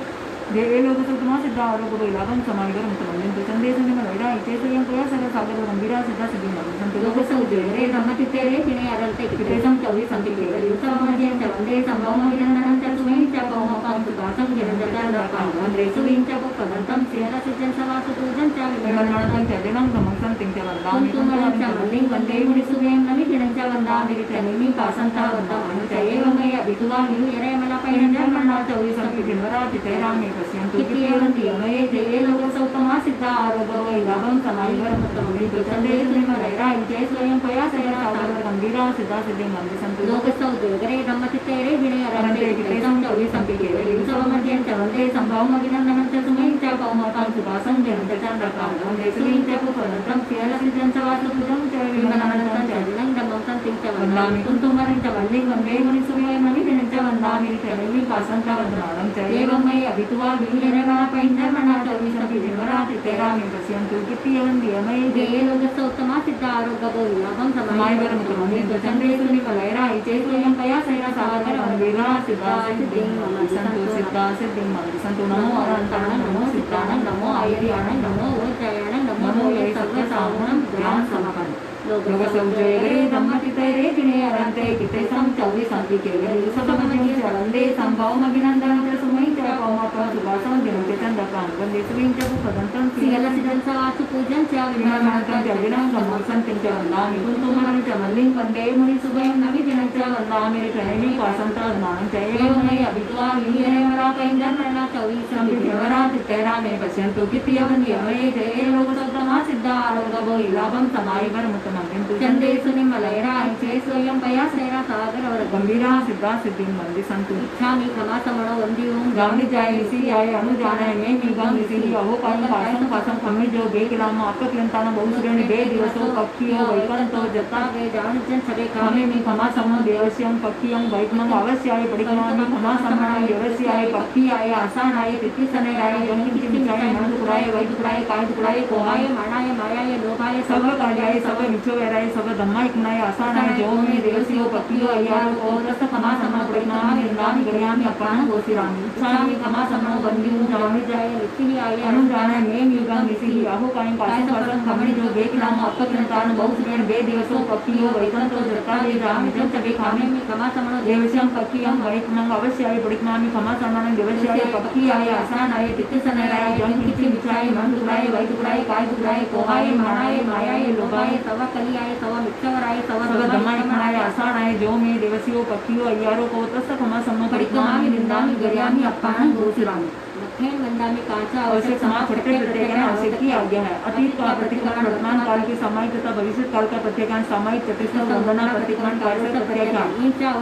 जे ए लोकसुतमा सिद्ध आरोग्य वैलाभं समाईवर मुख्यमंत्री चंदेशुनि मलैरा ऐचेसुयं पया सैरा सागर गंभीरा सिद्धा सिद्धिं मंदिर सन्तु लोकसौद्योगरे धम्मचित्तैरे जिने अरन्ते गित्तैसं चौरी संपिकेवलि उसभमज्यं च वन्दे सम्भवमभिनन्दनं च सुमैं च पौमप्पं सुपासं गिनं च चान्द्रपं वन्दे सुयं च पुपदन्तं सियलसिद्धं च वासुपूजं च विमलमणन्तं च जिनं धमं सन्तिं च वन्दामि कुन्तुमरं च मल्लिं वन्दे मुनिसुवयं नमि जिनं च वन्दामि रिक्तन्निमि पासन्तः वर्धमानं च एवं मयि अभितुवा विहु यरे मला कहिन च मरणा चौरी संपि दिनवरा चित्तैरा मे पतियन्तु कित्यवन्दे मये ए लोकस्य उत्तमा सिद्ध आरोग्य वैलाभं समाईवर मुख्यमंत्री चंदेशुनि मलैरा ऐचेसुयं पया सैरा सागर गंभीरा सिद्धा सिद्धिं मंदिर सन्तु लोकसौद्योगरे धम्मचित्तैरे जिने अरन्ते गित्तैसं चौरी संपिकेवलि उसभमज्यं च वन्दे सम्भवमभिनन्दनं च सुमैं च पौमप्पं सुपासं गिनं च चान्द्रपं वन्दे सुयं च पुपदन्तं सियलसिद्धं च वासुपूजं च विमलमणन्तं च जिनं धम्मं सन्तिं च वन्दामि कुन्तुमरं च मल्लिं वन्दे मुनिसुवयं नमि जिनं च वन्दामि रिक्तन्निमि पासन्तः वर्धमानं च एवं मयि अभितुवा विहु यरे मला कहिन च मरणा चौरी संपि दिनवरा चित्तैरा मे पतियन्तु कित्यवन्दे मये ए लोकस्य उत्तमा सिद्ध आरोग्य बोहिलाभं समाईवर समाईवर मुख्यमंत्री चंदेशुनि मलैरा ऐचेसुयं पया सैरा सागर गंभीरा सिद्धा सिद्धिं मंदिर सन्तु सिद्धा सिद्धिं मंदिर सन्तु नमो अनन्तानं नमो सिद्धानं नमो आयर्यानं नमो ऊर्जायानं नमो ये सर्वसाधनं ध्यान समपन् लोकसौजयगरे धम्मचित्तैरे जिने अरन्ते गित्तैसं चौरी संपिकेवलि उसभमज्यं च वन्दे सम्भवमभिनन्दनं च सुमैं च पौमप्पं सुपासं गिनं च चान्द्रपं वन्दे सुयं च पुपदन्तं सियलसिद्धं च वासुपूजं च विमलमणन्तं च जिनं धम्मं सन्तिं च वन्दामि कुन्तुमरं च मल्लिं वन्दे मुनिसुवयं नमि जिनं च वन्दामि रिक्तन्निमि पासन्तः वर्धमानं च एवं मयि अभितुवा विहु यरे मला कहिन च मरणा चौरी संपि दिनवरा चित्तैरा मे पतियन्तु कित्यवन्दे मये ए लोकसुतमा सिद्ध आरोग्य वैलाभं समाईवर मुख्यमंत्री चंदेशुनि मलैरा ऐचेसुयं पया सैरा सागर गंभीरा सिद्धा सिद्धिं मंदिर सन्तु इच्छामि खमासमणो वन्दियों गावनी जाय इसी आय अनुजानाय मे निगम इसी अहो पायं पासं पासं खमे जो बेकिलाम आपक्यंतानं बहुसुरेणि बे दिवसो पक्षियो वैकंतो जता वे जानजन छबे कामे मी खमासमं देवस्यं पक्षियं वैकमं अवस्याय पडिकमामि खमासमणाय देवस्याय पक्षियाय आसानाय तिथिसनयाय जंकिंचिमिचाय मनदुकुराय वैदुकुराय कायदुकुराय कोहाय मानाय मायाय लोभाय सर्व कार्याय सर्व विचोवेराय सर्व धम्मायकुनाय आसानाय जो मे देवस्यो पक्षियो अय्यारो कोरस खमासमं पडिकमामि निन्दामि गणयामि अपानं गोसिरामि इच्छामि खमासमं वन्दियों जावनी जाय लिखिहि आय अनुजानाय मे युगं इसी अहो कायं पासं पासं खमे जो बेकिलाम आपक्यंतानं बहुसुरेणि बे दिवसो पक्षियो वैकंतो जता वे जानजन छबे कामे मी खमासमणो देवस्यं पक्षियं वैकमं अवस्याय पडिकमामि खमासमनं देवस्याय पक्षियाय आसानाय तिथिसनयाय जंकिंचिमिचाय मनदुकुराय वैदुकुराय कायदुकुराय कोहाय मानाय मायाय सवाए सवा कलियाए सवा मिक्षवराए सवा सब दमाई दमाई खणाए आषाढ़ आए जो में देवसियो पक्षियो अय्यारो को तस्त खमा सम्मा परिक्रमामि निंदामि गर्यामि अप्पानं गोसिरामि मथेन वंदामि कांचा आवश्यक समाज छठे प्रत्येकन आवश्यक की आज्ञा है। अतीत का प्रतिक्रमण, वर्तमान काल के सामायिक तथा भविष्य काल का प्रत्येकन सामायिक, चतुष्ट वंदना प्रतिक्रमण कार्य से प्रत्येकन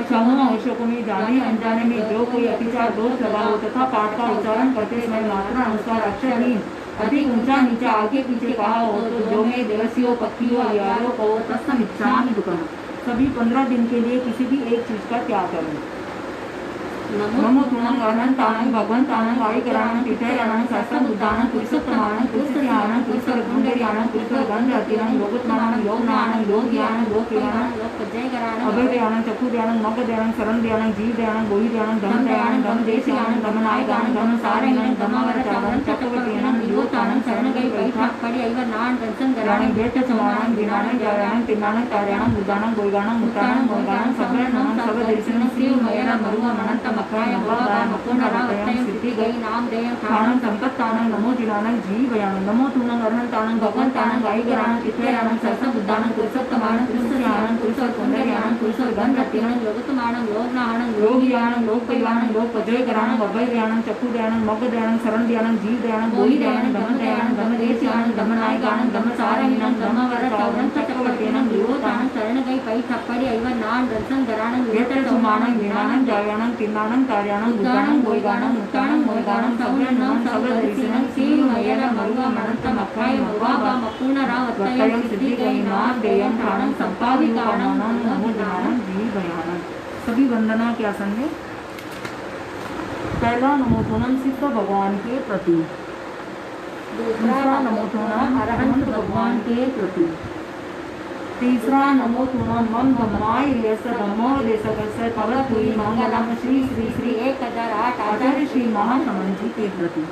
चाहों आवश्यकों में जाने अनजाने में जो कोई अतिचार दोष लगा हो तथा पाठ का उच्चारण करते समय मात्रा अनुसार अक्षरहीन अधिक ऊंचा नीचा आगे पीछे कहा हो तो जो में देवसियों पक्षियों अय्यारों को तत्सम इच्छामि दुःखम्। सभी 15 दिन के लिए किसी भी एक चीज का त्याग करें। नमो तुमं अनंतानं भगवन्तानं वायुकरानं तीर्थयानं शास्त्रं बुद्धानं पुरुषोत्तमानं पुरुषध्यानं पुरुषगुण्डर्यानं पुरुषगन्धरतिनं योगोत्तमानं योगनानं योगज्ञानं लोकप्रियानं लोकपजयकरानं अभयदयानं चक्षुदयानं मग्गदयानं शरणदयानं जीवदयानं गोहिदयानं धनदयानं धनदेशयानं धमनायकानं धमसारिणं धमावरचावनं चक्रवर्तीनं नियोतानं शरणगै वैठाक्कड़ि ऐवनान् गंसंगरानं वेट्टसमानं विनानं जायानं तिन्नानं कार्यानं बुद्धानं गोयगानं मुक्तानं मोगानं सबरनं सबदर्शनं श्रीमयनं मरुवमनंतं मकाय बाबा मकुंडरावतयं सिद्धि गई नाम देयं खानं संपत्तानं नमो जिनानं जीवयानं नमो तुनं अरहंतानं भगवंतानं गायिकरानं तिथयानं सरस बुद्धानं पुरुषोत्तमानं पुरुषयानं पुरुषकुंडर्यानं पुरुषगन्धरतिनं योगोत्तमानं योगनानं योगियानं लोकपरिवानं लोकपजयकरानं अभयदयानं चक्षुदयानं मग्गदयानं शरणदयानं जीवदयानं गोहिदयानं धमदयानं धमदेशयानं धमनायकानं धमसारहिनं धमवरचावनं चक्रवर्तीनं नियोतानं शरणगै पैठप्पड़ि ऐवनान् गंसंगरानं वेट्टसमानं वीणानं जायानं तिन्नानं कार्यानं बुद्धानं गोयगानं मुक्तानं मोयगानं सबरनं सबदर्शनं श्रीमयनं मरुवमनंतं मकाय बाबा मकुंडरावतयं सिद्धि गई नाम देयं ठाणं संपादिकानं नमो जिनानं जीवयानं। सभी वंदना के आसन में पहला नमोथुनम सिद्ध भगवान के प्रति, दूसरा नमोथुनम अरहंत भगवान के प्रति, तीसरा नमोथुनम मम धम्माय लेस धम्मो लेसकस्य भवतुई मंगलम श्री श्री श्री 1008 आचार्य श्री महासमन जी के प्रति।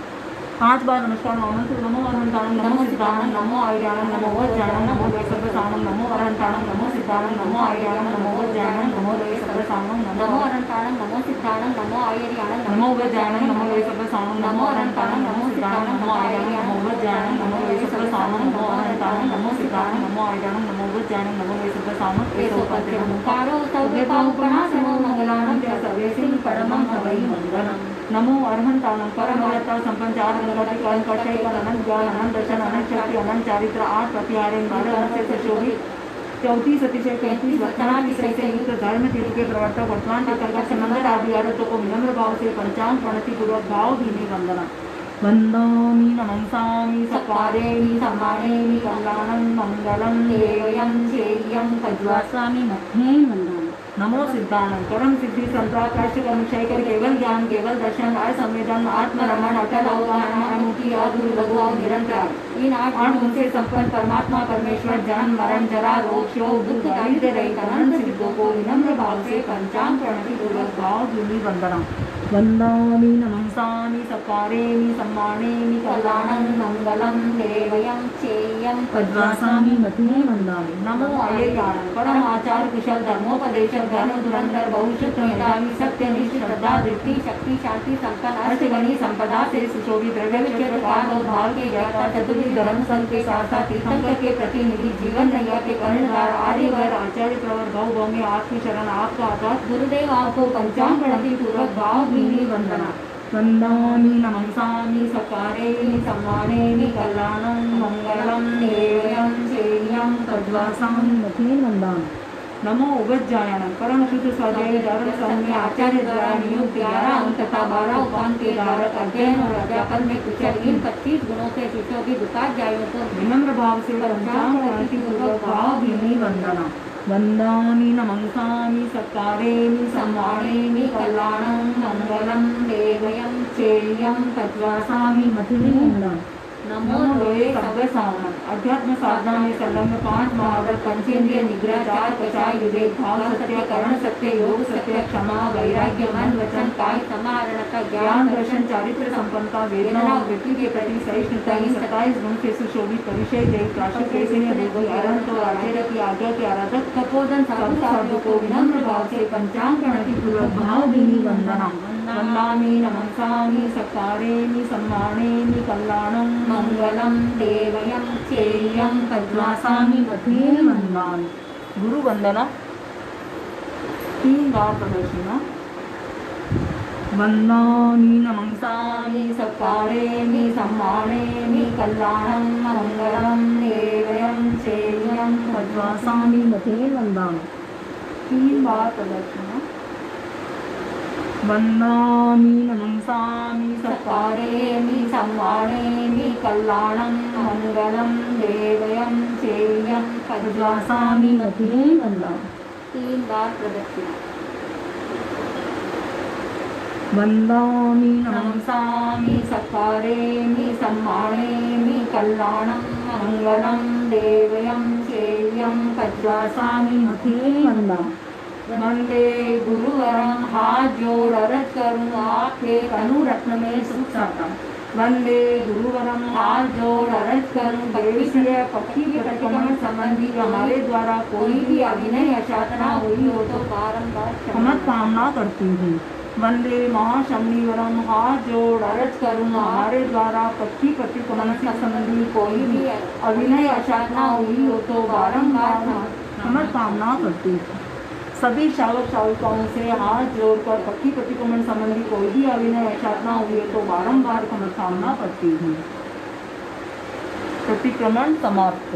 5 बार नमस्कार नामंत्र नमो अरहंतानं नमो सिद्धानं नमो आर्यानं नमो वज्रानं नमो वैसर्वसानं नमो अरहंतानं नमो सिद्धानं नमो आर्यानं नमो वज्रानं नमो वैसर्वसानं नमो अरहंतानं नमो सिद्धानं नमो आर्यानं नमो वज्रानं नमो वैसर्वसानं नमो अरहंतानं नमो सिद्धानं नमो आर्यानं नमो वज्रानं नमो वैसर्वसानं नमो अरहंतानं नमो सिद्धानं नमो आर्यानं नमो वज्रानं नमो वैसर्वसानं एतोपद्रवं कारो सर्वपापनाशनो मंगलानं च सर्वेसिं परमं हवै मंगलम्। नमो अरहंतानं परमवत्ता संपंचार गणपति कर्ण कषय अनंत ज्ञान अनंत दर्शन अनंत शक्ति अनंत चारित्र 8 प्रतिहारे 12 से सुशोभित 34 अतिशय 35 वर्तमान विषय से युक्त धर्म तीर्थ के प्रवर्तक वर्तमान अंतर्गत समंदर आदि आरोपों को विनम्र भाव से पंचांग प्रणति पूर्वक भावभीनी वंदना। वंदामि नमंसामि सकारेमि सम्मानेमि कल्याणं मंगलं देवयं चेयं पद्वास्वामि मध्येन वंदामि। नमो सिद्धानं परम सिद्धि संप्राप्त कर्म क्षय कर केवल ज्ञान केवल दर्शन असंवेदन आत्मरमण अटल अवगाहन अमुक्ति अगुरु लघु और निरंतर इन 8 गुण से संपन्न परमात्मा परमेश्वर जन्म मरण जरा रोग शोक दुख दारिद्र्य रहित अनंत सिद्धों को विनम्र भाव से पंचांग प्रणति पूर्वक भावभीनी वंदना। वंदामि नमंसामि सकारेमि सम्मानेमि कल्याणं मंगलं देवयं चेयं पद्वास्वामि मध्येन वंदामि। नमो आर्यानं परम आचार्य कुशल धर्मोपदेशक धर्म धुरंधर बहुश्रुत मेधावी सत्यनिष्ठ श्रद्धा धृति शक्ति शांति संपन्न अष्टगणी संपदा से सुशोभित द्रव्य क्षेत्र काल और भाव के ज्ञाता चतुर्विध धर्म संघ के साथ साथ तीर्थंकर के प्रतिनिधि जीवन नैया के कर्णधार आर्यवर आचार्य प्रवर भव भव में आपकी शरण आपका आकाश गुरुदेव आपको पंचांग प्रणति पूर्वक भावभीनी वंदना। वंदामि नमंसामि सकारेमि सम्मानेमि कल्याणं मंगलं देवयं चेयं पद्वास्वामि मध्येन वंदामि। नमो उगज्जायानं परम शुद्ध स्वाध्यायी धारक संघ में आचार्य द्वारा नियुक्त 11 अंक तथा 12 उपांत के धारक अध्ययन और अध्यापन में कुशल इन 25 गुणों से सुशोभित उपाध्यायों को विनम्र भाव से पंचांग प्रणति पूर्वक भावभीनी वंदना। वंदामि नमंसामि सकारेमि सम्मानेमि कल्याणं मंगलं देवयं चेयं पद्वास्वामि मध्येन वंदामि। नमो लोये सव्य सामन अध्यात्म साधना में संलग्न 5 महाव्रत पंचेंद्रिय निग्रह 4 कषाय विवेक भाव सत्य कर्ण सत्य योग सत्य क्षमा वैराग्य मन वचन काय समाहरणता ज्ञान दर्शन चारित्र संपन्नता वेदना और व्यक्ति के प्रति सहिष्णुता इन 27 गुण से सुशोभित परिचय देव राशि कैसे अरहंत और आचार्य की आज्ञा के आराधक तपोधन साधु साधु को विनम्र भाव से पंचांग प्रणति पूर्वक भावभीनी वंदना। वन्दामि नमस्सामि सत्कारेमि सम्मानेमि कल्याणं मङ्गलं देवयं चेयं पद्मासामि मथेन वन्दामि। गुरु वंदना 3 बार प्रदर्शना। वन्दामि नमस्सामि सत्कारेमि सम्मानेमि कल्याणं मङ्गलं देवयं चेयं पद्मासामि मथेन वन्दामि। 3 बार प्रदर्शना। वन्दामि नमस्सामि सत्कारेमि सम्मानेमि कल्याणं मङ्गलं देवयं चेयं पद्मासामि मथेन वन्दामि। 3 बार प्रदक्षिणा। वन्दामि नमस्सामि सत्कारेमि सम्मानेमि कल्याणं मङ्गलं देवयं चेयं पद्मासामि मथेन वन्दामि। वंदे गुरुवरं हाथ जोड़ अर्ज करूं आपके तनु रत्न में सुख साता। वंदे गुरुवरम हाथ जोड़ अर्ज करूं भविष्य पक्षी के प्रतिक्रमण संबंधी हमारे द्वारा कोई भी अभिनय अशातना हुई हो तो बारंबार क्षमा कामना करती हूँ। वंदे महाशनिवरम हाथ जोड़ अर्ज करूं हमारे द्वारा पक्षी प्रतिक्रमण से संबंधी कोई भी अभिनय अशातना हुई हो तो बारंबार क्षमा कामना करती हूँ। सभी शावक शाविकाओं से हाथ जोड़कर पक्षी प्रतिक्रमण संबंधी कोई भी अभिनय अशातना हुई है तो बारंबार क्षमा कामना करती हूँ। प्रतिक्रमण समाप्त।